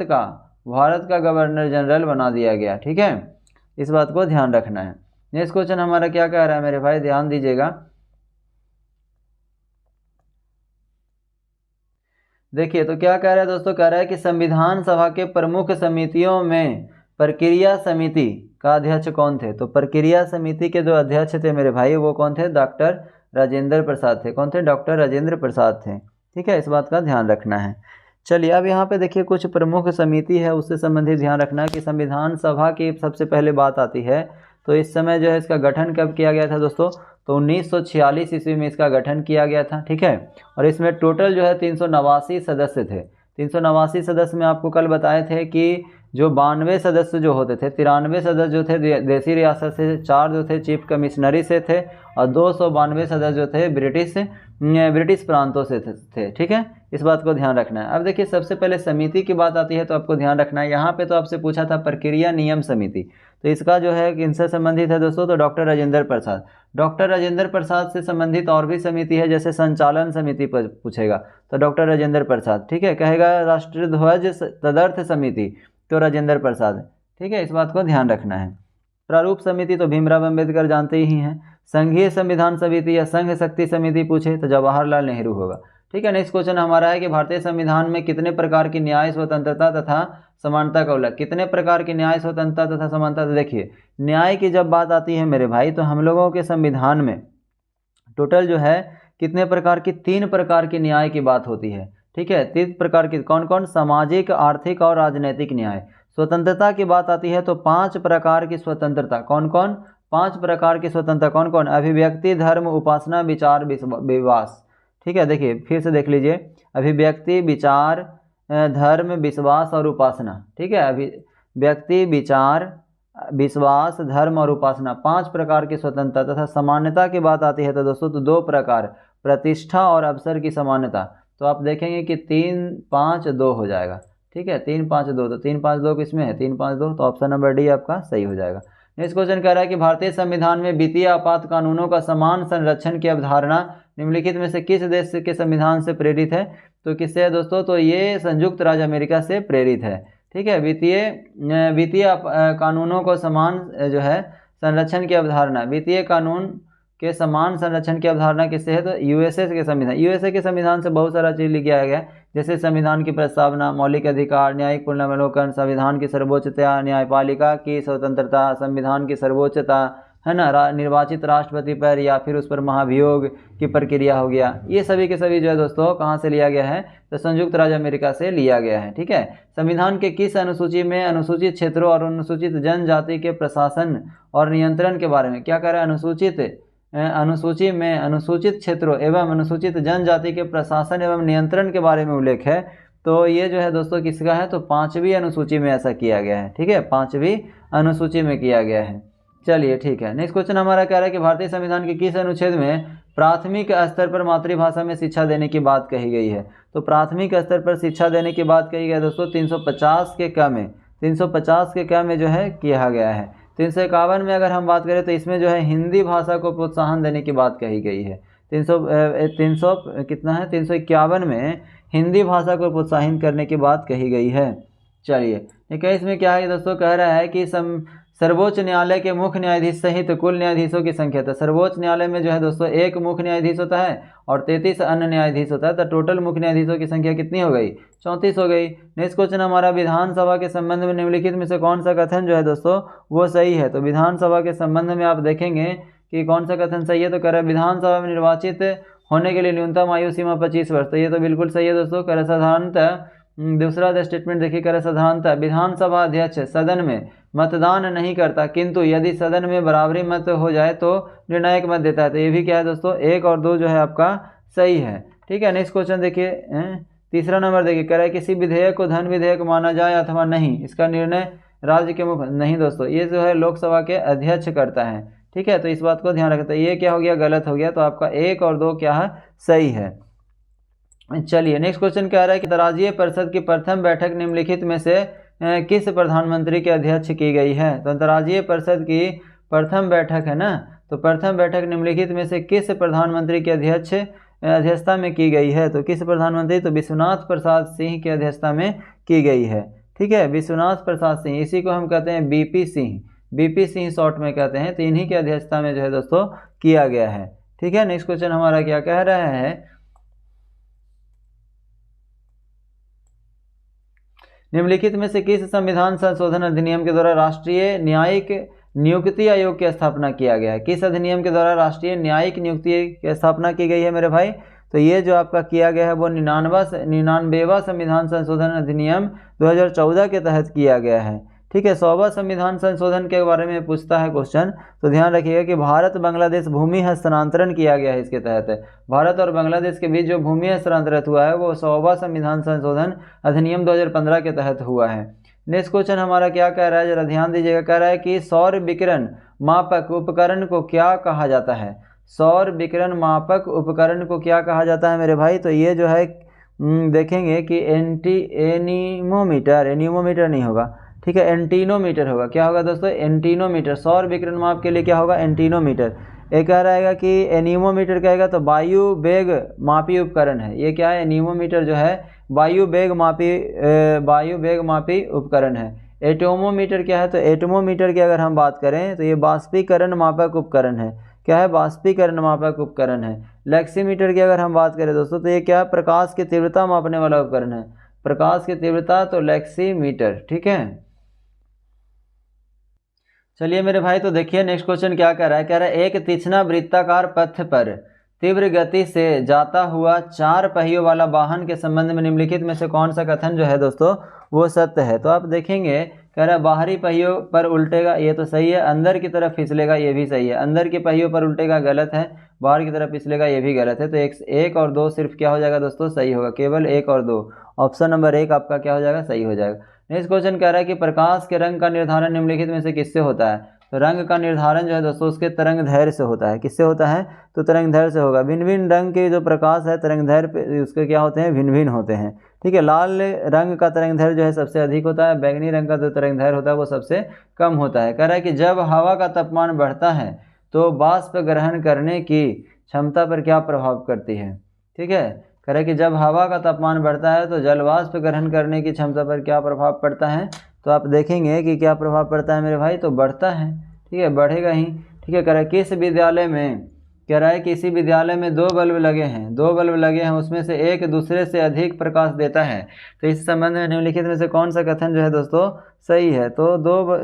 का गवर्नर जनरल बना दिया गया, ठीक है। इस बात को ध्यान रखना है। नेक्स्ट क्वेश्चन हमारा क्या कह रहा है मेरे भाई, ध्यान दीजिएगा। देखिए तो क्या कह रहा है दोस्तों, कह रहा है कि संविधान सभा के प्रमुख समितियों में प्रक्रिया समिति का अध्यक्ष कौन थे। तो प्रक्रिया समिति के जो अध्यक्ष थे मेरे भाई वो कौन थे, डॉक्टर राजेंद्र प्रसाद थे। कौन थे, डॉक्टर राजेंद्र प्रसाद थे, ठीक है। इस बात का ध्यान रखना है। चलिए अब यहाँ पे देखिए कुछ प्रमुख समिति है उससे संबंधित ध्यान रखना है कि संविधान सभा की सबसे पहले बात आती है। तो इस समय जो है इसका गठन कब किया गया था दोस्तों, तो 1946 ईस्वी में इसका गठन किया गया था, ठीक है। और इसमें टोटल जो है 389 सदस्य थे। 389 सदस्य में आपको कल बताए थे कि जो 92 सदस्य जो होते थे, 93 सदस्य जो थे देसी रियासत से, 4 जो थे चीफ कमिश्नरी से थे और 292 सदस्य जो थे ब्रिटिश प्रांतों से थे, ठीक है। इस बात को ध्यान रखना है। अब देखिए सबसे पहले समिति की बात आती है तो आपको ध्यान रखना है, यहाँ पे तो आपसे पूछा था प्रक्रिया नियम समिति, तो इसका जो है किनसे संबंधित है दोस्तों, तो डॉक्टर राजेंद्र प्रसाद। डॉक्टर राजेंद्र प्रसाद से संबंधित और भी समिति है, जैसे संचालन समिति पर पूछेगा तो डॉक्टर राजेंद्र प्रसाद, ठीक है। कहेगा राष्ट्रीय ध्वज तदर्थ समिति तो राजेंद्र प्रसाद, ठीक है, इस बात को ध्यान रखना है। प्रारूप समिति तो भीमराव अम्बेडकर जानते ही हैं। संघीय संविधान समिति या संघ शक्ति समिति पूछे तो जवाहरलाल नेहरू होगा, ठीक है। नेक्स्ट क्वेश्चन हमारा है कि भारतीय संविधान में कितने प्रकार की न्याय स्वतंत्रता तथा समानता का उल्लेख, कितने प्रकार की न्याय स्वतंत्रता तथा समानता। तो देखिए न्याय की जब बात आती है मेरे भाई तो हम लोगों के संविधान में टोटल जो है कितने प्रकार की, 3 प्रकार की न्याय की बात होती है, ठीक है। 3 प्रकार की, कौन कौन, सामाजिक, आर्थिक और राजनीतिक न्याय। स्वतंत्रता की बात आती है तो 5 प्रकार की स्वतंत्रता, कौन कौन, 5 प्रकार की स्वतंत्रता कौन कौन, अभिव्यक्ति, धर्म, उपासना, विचार, विश्वास, ठीक है। देखिए फिर से देख लीजिए, अभिव्यक्ति, विचार, धर्म, विश्वास और उपासना, ठीक है। अभिव्यक्ति, विचार, विश्वास, धर्म और उपासना, 5 प्रकार की स्वतंत्रता तथा समानता की बात आती है तो दोस्तों तो 2 प्रकार, प्रतिष्ठा और अवसर की समानता। तो आप देखेंगे कि 3, 5, 2 हो जाएगा, ठीक है, 3, 5, 2, तो 3, 5, 2 किसमें है, 3, 5, 2, तो ऑप्शन नंबर डी आपका सही हो जाएगा। नेक्स्ट क्वेश्चन कह रहा है कि भारतीय संविधान में वित्तीय आपात कानूनों का समान संरक्षण की अवधारणा निम्नलिखित में से किस देश के संविधान से प्रेरित है, तो किससे है दोस्तों, तो ये संयुक्त राज्य अमेरिका से प्रेरित है, ठीक है। वित्तीय कानूनों को समान जो है संरक्षण की अवधारणा, वित्तीय कानून के समान संरक्षण की अवधारणा किससे है, तो यूएसए के संविधान, यूएसए के संविधान से बहुत सारा चीज़ लिखा गया है, जैसे संविधान की प्रस्तावना, मौलिक अधिकार, न्यायिक पुनरावलोकन, संविधान की सर्वोच्चता, न्यायपालिका की स्वतंत्रता, संविधान की सर्वोच्चता, है ना, निर्वाचित राष्ट्रपति पर या फिर उस पर महाभियोग की प्रक्रिया हो गया, ये सभी के सभी जो है दोस्तों कहाँ से लिया गया है, तो संयुक्त राज्य अमेरिका से लिया गया है, ठीक है। संविधान के किस अनुसूची में अनुसूचित क्षेत्रों और अनुसूचित जनजाति के प्रशासन और नियंत्रण के बारे में क्या कह रहा है, अनुसूची में अनुसूचित क्षेत्रों एवं अनुसूचित जनजाति के प्रशासन एवं नियंत्रण के बारे में उल्लेख है, तो ये जो है दोस्तों किसका है, तो 5वीं अनुसूची में ऐसा किया गया है, ठीक है, 5वीं अनुसूची में किया गया है। चलिए ठीक है। नेक्स्ट क्वेश्चन हमारा कह रहा है कि भारतीय संविधान के किस अनुच्छेद में प्राथमिक स्तर पर मातृभाषा में शिक्षा देने की बात कही गई है, तो प्राथमिक स्तर पर शिक्षा देने की बात कही गई है दोस्तों 350 के क में, 350 के क में जो है किया गया है। 351 में अगर हम बात करें तो इसमें जो है हिंदी भाषा को प्रोत्साहन देने की बात कही गई है। 300 कितना है, 351 में हिंदी भाषा को प्रोत्साहित करने की बात कही गई है। चलिए ठीक है, इसमें क्या है दोस्तों, कह रहा है कि सर्वोच्च न्यायालय के मुख्य न्यायाधीश सहित कुल न्यायाधीशों की संख्या, तो सर्वोच्च न्यायालय में जो है दोस्तों 1 मुख्य न्यायाधीश होता है और 33 अन्य न्यायाधीश होता है, तो टोटल मुख्य न्यायाधीशों की संख्या कितनी हो गई, 34 हो गई। नेक्स्ट क्वेश्चन हमारा, विधानसभा के संबंध में निम्नलिखित में से कौन सा कथन जो है दोस्तों वो सही है, तो विधानसभा के संबंध में आप देखेंगे कि कौन सा कथन सही है, तो कह रहा है विधानसभा में निर्वाचित होने के लिए न्यूनतम आयु सीमा 25 वर्ष, तो ये तो बिल्कुल सही है दोस्तों। कह रहा साधारणतः, दूसरा स्टेटमेंट देखिए, कह रहा साधारणतः विधानसभा अध्यक्ष सदन में मतदान नहीं करता, किंतु यदि सदन में बराबरी मत हो जाए तो निर्णायक मत देता है, तो ये भी क्या है दोस्तों 1 और 2 जो है आपका सही है। ठीक है, नेक्स्ट क्वेश्चन देखिए, तीसरा नंबर देखिए, कह रहा है किसी विधेयक को धन विधेयक माना जाए अथवा नहीं, इसका निर्णय राज्य के मुख्य, नहीं दोस्तों, ये जो है लोकसभा के अध्यक्ष करता है। ठीक है, तो इस बात को ध्यान रखते हैं। ये क्या हो गया, गलत हो गया, तो आपका 1 और 2 क्या है, सही है। चलिए नेक्स्ट क्वेश्चन कह रहा है कि अंतर्राज्यीय परिषद की प्रथम बैठक निम्नलिखित में से किस प्रधानमंत्री के अध्यक्ष की गई है, तो अंतर्राज्यीय परिषद की प्रथम बैठक है ना, तो प्रथम बैठक निम्नलिखित में से किस प्रधानमंत्री के अध्यक्षता में की गई है, तो किस प्रधानमंत्री, तो विश्वनाथ प्रसाद सिंह की अध्यक्षता में की गई है। ठीक है, विश्वनाथ प्रसाद सिंह, इसी को हम कहते हैं BP Singh, BP Singh short में कहते हैं, तो इन्हीं की अध्यक्षता में जो है दोस्तों किया गया है। ठीक है, नेक्स्ट क्वेश्चन हमारा क्या कह रहा है, निम्नलिखित में से किस संविधान संशोधन अधिनियम के द्वारा राष्ट्रीय न्यायिक नियुक्ति आयोग की स्थापना किया गया है, किस अधिनियम के द्वारा राष्ट्रीय न्यायिक नियुक्ति की स्थापना की गई है मेरे भाई, तो ये जो आपका किया गया है वो 99वां संविधान संशोधन अधिनियम 2014 के तहत किया गया है। ठीक है, 100वां संविधान संशोधन के बारे में पूछता है क्वेश्चन, तो ध्यान रखिएगा कि भारत बांग्लादेश भूमि हस्तांतरण किया गया है, इसके तहत भारत और बांग्लादेश के बीच जो भूमि हस्तांतरित हुआ है वो 100वां संविधान संशोधन अधिनियम 2015 के तहत हुआ है। नेक्स्ट क्वेश्चन हमारा क्या कह रहा है, जरा ध्यान दीजिएगा, कह रहा है कि सौर विकिरण मापक उपकरण को क्या कहा जाता है, सौर विकिरण मापक उपकरण को क्या कहा जाता है मेरे भाई, तो ये जो है देखेंगे कि एनीमोमीटर नहीं होगा, ठीक है, एंटीनोमीटर होगा। क्या होगा दोस्तों? एंटीनोमीटर। सौर विकिरण माप के लिए क्या होगा? एंटीनोमीटर। एक कह रहेगा कि एनीमोमीटर कहेगा तो वायु वेग मापी उपकरण है। ये क्या है? एनीमोमीटर जो है वायु वेग मापी उपकरण है। एटोमोमीटर क्या है? तो एटमोमीटर की अगर हम बात करें तो ये बाष्पीकरण मापक उपकरण है। क्या है? बाष्पीकरण मापक उपकरण है। लेक्सीमीटर की अगर हम बात करें दोस्तों तो ये क्या है? प्रकाश की तीव्रता मापने वाला उपकरण है। प्रकाश की तीव्रता तो लेक्सीमीटर, ठीक है। चलिए मेरे भाई, तो देखिए नेक्स्ट क्वेश्चन क्या कह रहा है। कह रहा है एक तीक्ष्ण वृत्ताकार पथ पर तीव्र गति से जाता हुआ 4 पहियों वाला वाहन के संबंध में निम्नलिखित में से कौन सा कथन जो है दोस्तों वो सत्य है। तो आप देखेंगे, कह रहा है बाहरी पहियों पर उल्टेगा, ये तो सही है। अंदर की तरफ फिसलेगा, ये भी सही है। अंदर के पहियों पर उल्टेगा गलत है, बाहर की तरफ फिसलेगा ये भी गलत है। तो एक और दो सिर्फ क्या हो जाएगा दोस्तों? सही होगा। केवल 1 और 2, ऑप्शन नंबर 1 आपका क्या हो जाएगा? सही हो जाएगा। नेक्स्ट क्वेश्चन कह रहा है कि प्रकाश के रंग का निर्धारण निम्नलिखित में से किससे होता है। तो रंग का निर्धारण जो है दोस्तों उसके तरंग दैर्घ्य से होता है। किससे होता है? तो तरंग दैर्घ्य से होगा। भिन्न भिन्न रंग के जो प्रकाश है तरंग दैर्घ्य पे उसके क्या होते हैं? भिन्न भिन्न होते हैं, ठीक है। लाल रंग का तरंग दैर्घ्य जो है सबसे अधिक होता है, बैगनी रंग का जो तरंग दैर्घ्य होता है वो सबसे कम होता है। कह रहा है कि जब हवा का तापमान बढ़ता है तो वाष्प ग्रहण करने की क्षमता पर क्या प्रभाव करती है, ठीक है। कह रहा है कि जब हवा का तापमान बढ़ता है तो जल वाष्प ग्रहण करने की क्षमता पर क्या प्रभाव पड़ता है। तो आप देखेंगे कि क्या प्रभाव पड़ता है मेरे भाई, तो बढ़ता है, ठीक है, बढ़ेगा ही, ठीक है। कह रहा है किस विद्यालय में, कह रहा है किसी विद्यालय में 2 बल्ब लगे हैं, 2 बल्ब लगे हैं, उसमें से एक दूसरे से अधिक प्रकाश देता है। तो इस संबंध में निम्नलिखित में से कौन सा कथन जो है दोस्तों सही है। तो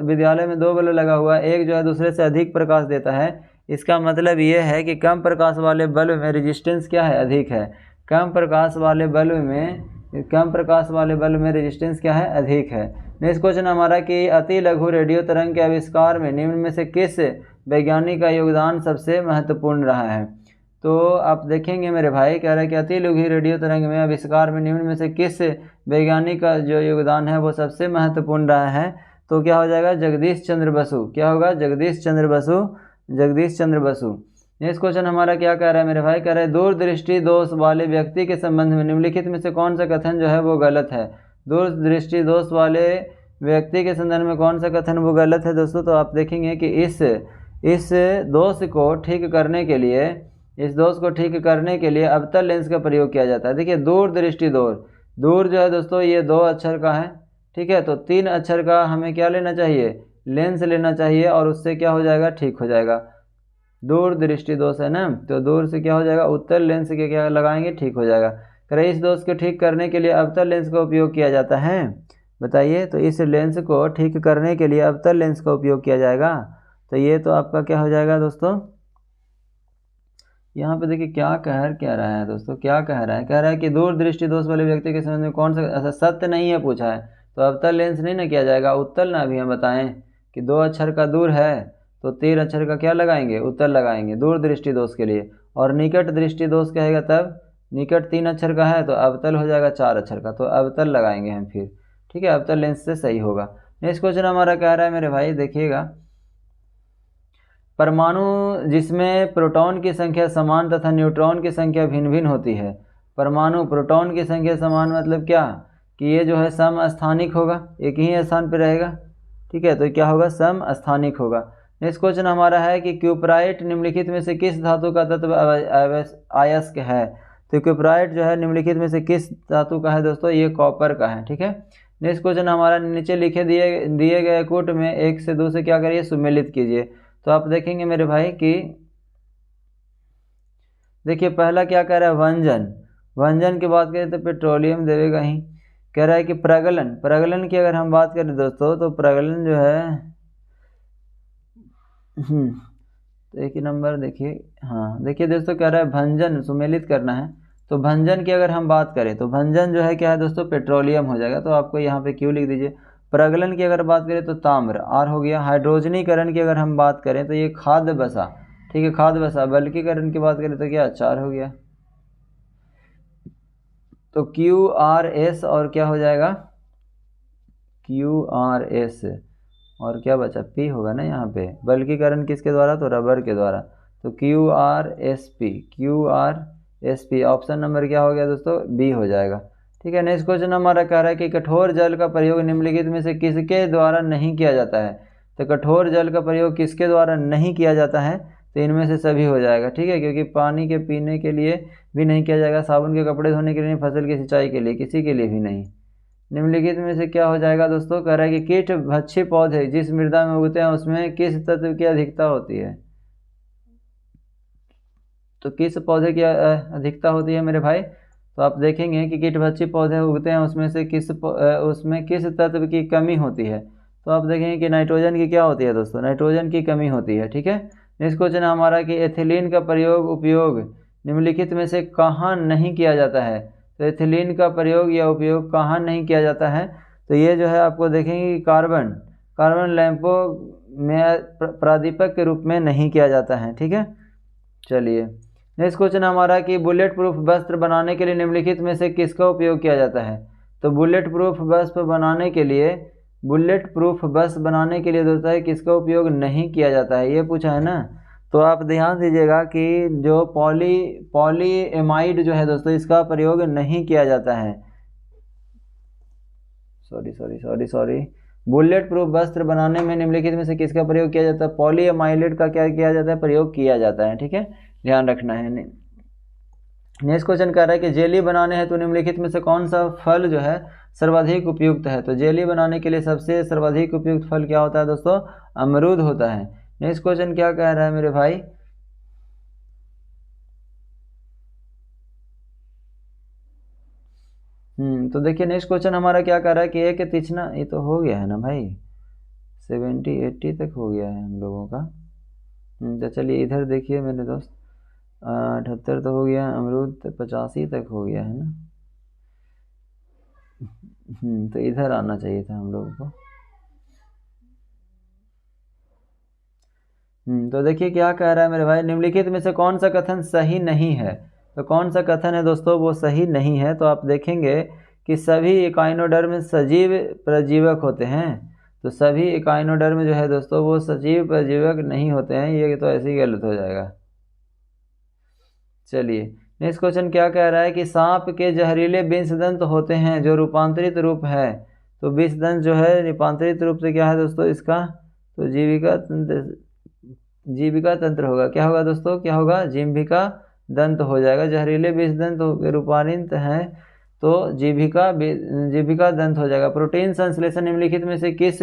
विद्यालय में 2 बल्ब लगा हुआ है, एक जो है दूसरे से अधिक प्रकाश देता है। इसका मतलब ये है कि कम प्रकाश वाले बल्ब में रेजिस्टेंस क्या है? अधिक है। कम प्रकाश वाले बल्ब में रेजिस्टेंस क्या है? अधिक है। नेक्स्ट क्वेश्चन हमारा कि अति लघु रेडियो तरंग के आविष्कार में निम्न में से किस वैज्ञानिक का योगदान सबसे महत्वपूर्ण रहा है। तो आप देखेंगे मेरे भाई, कह रहा है कि अति लघु रेडियो तरंग में आविष्कार में निम्न में से किस वैज्ञानिक का जो योगदान है वो सबसे महत्वपूर्ण रहा है। तो क्या हो जाएगा? जगदीश चंद्र बसु। क्या होगा? जगदीश चंद्र बसु। नेक्स्ट क्वेश्चन हमारा क्या कह रहा है मेरे भाई, कह रहा है दूरदृष्टि दोष वाले व्यक्ति के संबंध में निम्नलिखित में से कौन सा कथन जो है वो गलत है। दूरदृष्टि दोष वाले व्यक्ति के संदर्भ में कौन सा कथन वो गलत है दोस्तों। तो आप देखेंगे कि इस दोष को ठीक करने के लिए अवतल लेंस का प्रयोग किया जाता है। देखिए दूरदृष्टि दूर जो है दोस्तों ये 2 अक्षर का है, ठीक है। तो 3 अक्षर का हमें क्या लेना चाहिए? लेंस लेना चाहिए, और उससे क्या हो जाएगा? ठीक हो जाएगा। दूर दृष्टि दोष है ना, तो दूर से क्या हो जाएगा? उत्तल लेंस के क्या लगाएंगे? ठीक हो जाएगा। कह रहे इस दोष को ठीक करने के लिए अवतल लेंस का उपयोग किया जाता है। बताइए, तो इस लेंस को ठीक करने के लिए अवतल लेंस का उपयोग किया जाएगा। तो ये तो आपका क्या हो जाएगा दोस्तों, यहाँ पे देखिए क्या कह रहा है दोस्तों, क्या कह रहा है। कह रहा है कि दूर दृष्टि दोष वाले व्यक्ति के संबंध में कौन सा, ऐसा सत्य नहीं है पूछा है, तो अवतल लेंस नहीं ना किया जाएगा, उत्तल ना। अभी हम बताएं कि 2 अक्षर का दूर है तो 3 अक्षर का क्या लगाएंगे? उत्तल लगाएंगे दूर दृष्टि दोष के लिए। और निकट दृष्टि दोष कहेगा तब, निकट 3 अक्षर का है तो अवतल हो जाएगा 4 अक्षर का, तो अवतल लगाएंगे हम फिर, ठीक है। अवतल लेंस से सही होगा। नेक्स्ट क्वेश्चन हमारा कह रहा है मेरे भाई, देखिएगा, परमाणु जिसमें प्रोटॉन की संख्या समान तथा न्यूट्रॉन की संख्या भिन्न भिन्न होती है। परमाणु प्रोटॉन की संख्या समान मतलब क्या, कि ये जो है समस्थानिक होगा, एक ही स्थान पर रहेगा, ठीक है। तो क्या होगा? समस्थानिक होगा। नेक्स्ट क्वेश्चन हमारा है कि क्यूपराइट निम्नलिखित में से किस धातु का तत्व अयस्क है। तो क्यूपराइट जो है निम्नलिखित में से किस धातु का है दोस्तों? ये कॉपर का है, ठीक है। नेक्स्ट क्वेश्चन हमारा नीचे लिखे दिए गए कूट में एक से 2 से क्या करिए? सुमेलित कीजिए। तो आप देखेंगे मेरे भाई कि देखिए पहला क्या कह रहा है? व्यंजन की बात करें तो पेट्रोलियम देगा ही। कह रहा है कि प्रगलन की अगर हम बात करें दोस्तों तो प्रगलन जो है तो एक ही नंबर देखिए, हाँ देखिए दोस्तों, कह रहा है भंजन सुमेलित करना है। तो भंजन की अगर हम बात करें तो भंजन जो है क्या है दोस्तों? पेट्रोलियम हो जाएगा। तो आपको यहाँ पे क्यों लिख दीजिए। प्रगलन की अगर बात करें तो ताम्र, आर हो गया। हाइड्रोजनीकरण की अगर हम बात करें तो ये खाद्य वसा, ठीक है, खाद्य वसा। बल्कीकरण की बात करें तो क्या? 4 हो गया। तो QRS और क्या हो जाएगा? QRS और क्या बचा? P होगा ना यहाँ पे। बल्कीकरण किसके द्वारा? तो रबर के द्वारा। तो QRSP SP। ऑप्शन नंबर क्या हो गया दोस्तों, बी हो जाएगा। ठीक है, नेक्स्ट क्वेश्चन हमारा कह रहा है कि कठोर जल का प्रयोग निम्नलिखित में से किसके द्वारा नहीं किया जाता है। तो कठोर जल का प्रयोग किसके द्वारा नहीं किया जाता है, तो इनमें से सभी हो जाएगा। ठीक है, क्योंकि पानी के पीने के लिए भी नहीं किया जाएगा, साबुन के कपड़े धोने के लिए, फसल की सिंचाई के लिए, किसी के लिए भी नहीं। निम्नलिखित में से क्या हो जाएगा दोस्तों, कह रहा है कि कीट भक्षी पौधे जिस मृदा में उगते हैं उसमें किस तत्व की अधिकता होती है। तो किस पौधे की अधिकता होती है मेरे भाई, तो आप देखेंगे कि कीटभक्षी पौधे उगते हैं उसमें से उसमें किस तत्व की कमी होती है। तो आप देखेंगे कि नाइट्रोजन की क्या होती है दोस्तों, नाइट्रोजन की कमी होती है। ठीक है, नेक्स्ट क्वेश्चन हमारा कि एथिलीन का उपयोग निम्नलिखित में से कहाँ नहीं किया जाता है। तो एथिलीन का प्रयोग या उपयोग कहाँ नहीं किया जाता है, तो ये जो है आपको देखेंगे कि कार्बन लैंपों में प्रादीपक के रूप में नहीं किया जाता है। ठीक है, चलिए नेक्स्ट क्वेश्चन हमारा कि बुलेट प्रूफ वस्त्र बनाने के लिए निम्नलिखित में से किसका उपयोग किया जाता है। तो बुलेट प्रूफ वस्त्र बनाने के लिए दोस्तों किसका उपयोग नहीं किया जाता है, ये पूछा है ना। तो आप ध्यान दीजिएगा कि जो पॉलीएमाइड जो है दोस्तों, इसका प्रयोग नहीं किया जाता है। सॉरी बुलेट प्रूफ वस्त्र बनाने में निम्नलिखित में से किसका प्रयोग किया जाता है, पॉलीएमाइड का क्या किया जाता है, प्रयोग किया जाता है। ठीक है, ध्यान रखना है। नेक्स्ट क्वेश्चन कह रहा है कि जेली बनाने हैं तो निम्नलिखित में से कौन सा फल जो है सर्वाधिक उपयुक्त है। तो जेली बनाने के लिए सबसे सर्वाधिक उपयुक्त फल क्या होता है दोस्तों, अमरूद होता है। नेक्स्ट क्वेश्चन क्या कह रहा है मेरे भाई, तो देखिए नेक्स्ट क्वेश्चन हमारा क्या कह रहा है कि एक तीक्ष्ण, ये तो हो गया है ना भाई, 70-80 तक हो गया है हम लोगों का। तो चलिए इधर देखिए मेरे दोस्त, 78 तो हो गया, अमरूद 85 तक हो गया है ना। तो इधर आना चाहिए था हम लोगों को। तो देखिए क्या कह रहा है मेरे भाई, निम्नलिखित में से कौन सा कथन सही नहीं है। तो कौन सा कथन है दोस्तों, वो सही नहीं है। तो आप देखेंगे कि सभी इकाइनोडर्म सजीव प्रजीवक होते हैं। तो सभी इकाइनोडर्म जो है दोस्तों वो सजीव प्रजीवक नहीं होते हैं, ये तो ऐसे ही गलत हो जाएगा। चलिए नेक्स्ट क्वेश्चन क्या कह रहा है कि सांप के जहरीले विषदंत होते हैं जो रूपांतरित रूप है। तो विषदंत जो है रूपांतरित रूप से क्या है दोस्तों इसका, तो जीविका तंत्र होगा। क्या होगा दोस्तों, क्या होगा, जीविका दंत हो जाएगा। जहरीले विषदंत रूपांतरित हैं तो जीविका दंत हो जाएगा। प्रोटीन संश्लेषण निम्नलिखित में से किस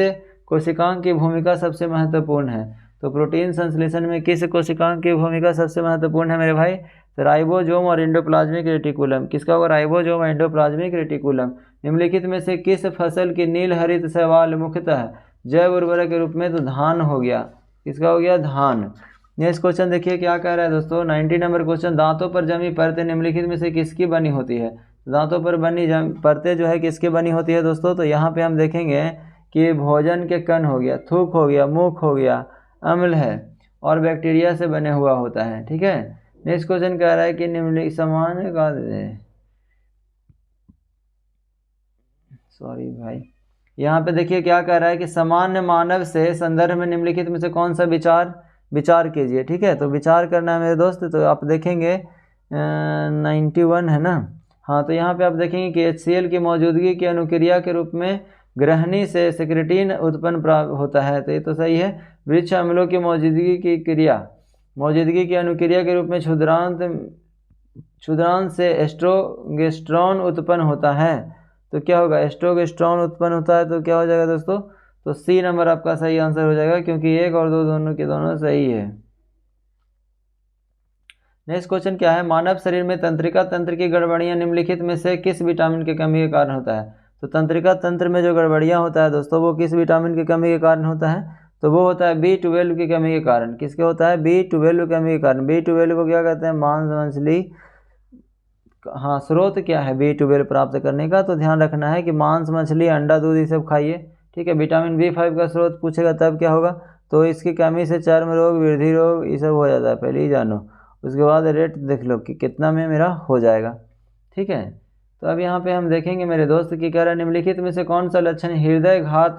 कोशिकांग की भूमिका सबसे महत्वपूर्ण है। तो प्रोटीन संश्लेषण में किस कोशिकांग की भूमिका सबसे महत्वपूर्ण है मेरे भाई, तो राइबोसोम और एंडोप्लाज्मिक रेटिकुलम। किसका होगा, राइबोसोम और एंडोप्लाज्मिक रेटिकुलम। निम्नलिखित में से किस फसल की नील हरित शैवाल मुख्यतः जैव उर्वरक के रूप में, तो धान हो गया। किसका हो गया, धान। नेक्स्ट क्वेश्चन देखिए क्या कह रहा है दोस्तों, 90 नंबर क्वेश्चन, दांतों पर जमी परतें निम्नलिखित में से किसकी बनी होती है। दांतों पर बनी परतें जो है किसकी बनी होती है दोस्तों, तो यहाँ पे हम देखेंगे कि भोजन के कण हो गया, थूक हो गया, मुख हो गया, अम्ल है और बैक्टीरिया से बने हुआ होता है। ठीक है, नेक्स्ट क्वेश्चन कह रहा है कि निम्नलिखित सामान्य का, सॉरी भाई, यहाँ पे देखिए क्या कह रहा है कि सामान्य मानव से संदर्भ में निम्नलिखित में से कौन सा विचार कीजिए। ठीक है, तो विचार करना है मेरे दोस्त। तो आप देखेंगे 91 है ना। हाँ, तो यहाँ पे आप देखेंगे कि HCl की मौजूदगी की अनुक्रिया के रूप में ग्रहणी से सेक्रेटिन उत्पन्न प्राप्त होता है। तो ये तो सही है। वृक्ष अम्लों की मौजूदगी की अनुक्रिया के रूप में क्षुद्रांत से एस्ट्रोगेस्ट्रॉन उत्पन्न होता है। तो क्या होगा, एस्ट्रोगेस्ट्रॉन उत्पन्न होता है। तो क्या हो जाएगा दोस्तों, तो सी नंबर आपका सही आंसर हो जाएगा, क्योंकि 1 और 2 दोनों के दोनों सही है। नेक्स्ट क्वेश्चन क्या है, मानव शरीर में तंत्रिका तंत्र की गड़बड़ियां निम्नलिखित में से किस विटामिन की कमी के कारण होता है। तो तंत्रिका तंत्र में जो गड़बड़ियां होता है दोस्तों वो किस विटामिन की कमी के कारण होता है, तो वो होता है B12 की कमी के कारण। किसके होता है, B12 की कमी के कारण। B12 को क्या कहते हैं, मांस मछली। हाँ, स्रोत क्या है B12 प्राप्त करने का, तो ध्यान रखना है कि मांस मछली अंडा दूध ये सब खाइए। ठीक है, विटामिन B5 का स्रोत पूछेगा तब क्या होगा, तो इसकी कमी से चर्म रोग, वृद्धि रोग ये सब हो जाता है, पहले ही जानो। उसके बाद रेट देख लो कि कितना में मेरा हो जाएगा। ठीक है, तो अब यहाँ पे हम देखेंगे मेरे दोस्त की कह रहा है निम्नलिखित में से कौन सा लक्षण हृदय घात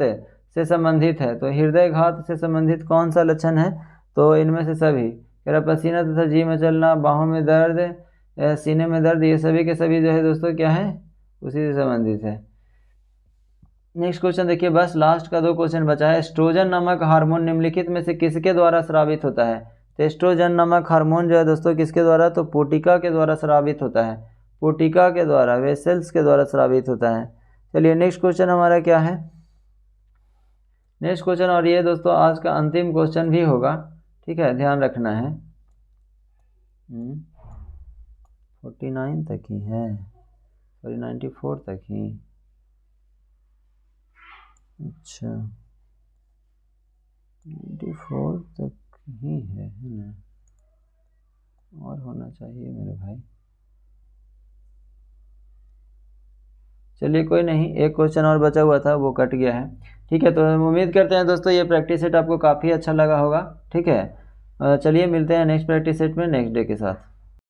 से संबंधित है। तो हृदय घात से संबंधित कौन सा लक्षण है, तो इनमें से सभी, कह रहा पसीना तथा जी में चलना, बाहों में दर्द, सीने में दर्द, ये सभी के सभी जो है दोस्तों क्या है, उसी से संबंधित है। नेक्स्ट क्वेश्चन देखिए, बस लास्ट का 2 क्वेश्चन बचा है। एस्ट्रोजन नामक हार्मोन निम्नलिखित में से किसके द्वारा स्रावित होता है? तो एस्ट्रोजन नामक हार्मोन जो है दोस्तों किसके द्वारा, तो पोटिका के द्वारा स्रावित होता है, पोटिका के द्वारा, वेसल्स के द्वारा स्रावित होता है। चलिए नेक्स्ट क्वेश्चन हमारा क्या है, नेक्स्ट क्वेश्चन, और ये दोस्तों आज का अंतिम क्वेश्चन भी होगा, ठीक है, ध्यान रखना है। 49 तक ही है, सॉरी 94 तक ही, अच्छा 94 तक ही है ना, और होना चाहिए मेरे भाई। चलिए कोई नहीं, एक क्वेश्चन और बचा हुआ था, वो कट गया है, ठीक है। तो उम्मीद करते हैं दोस्तों ये प्रैक्टिस सेट आपको काफ़ी अच्छा लगा होगा, ठीक है। चलिए मिलते हैं नेक्स्ट प्रैक्टिस सेट में नेक्स्ट डे के साथ।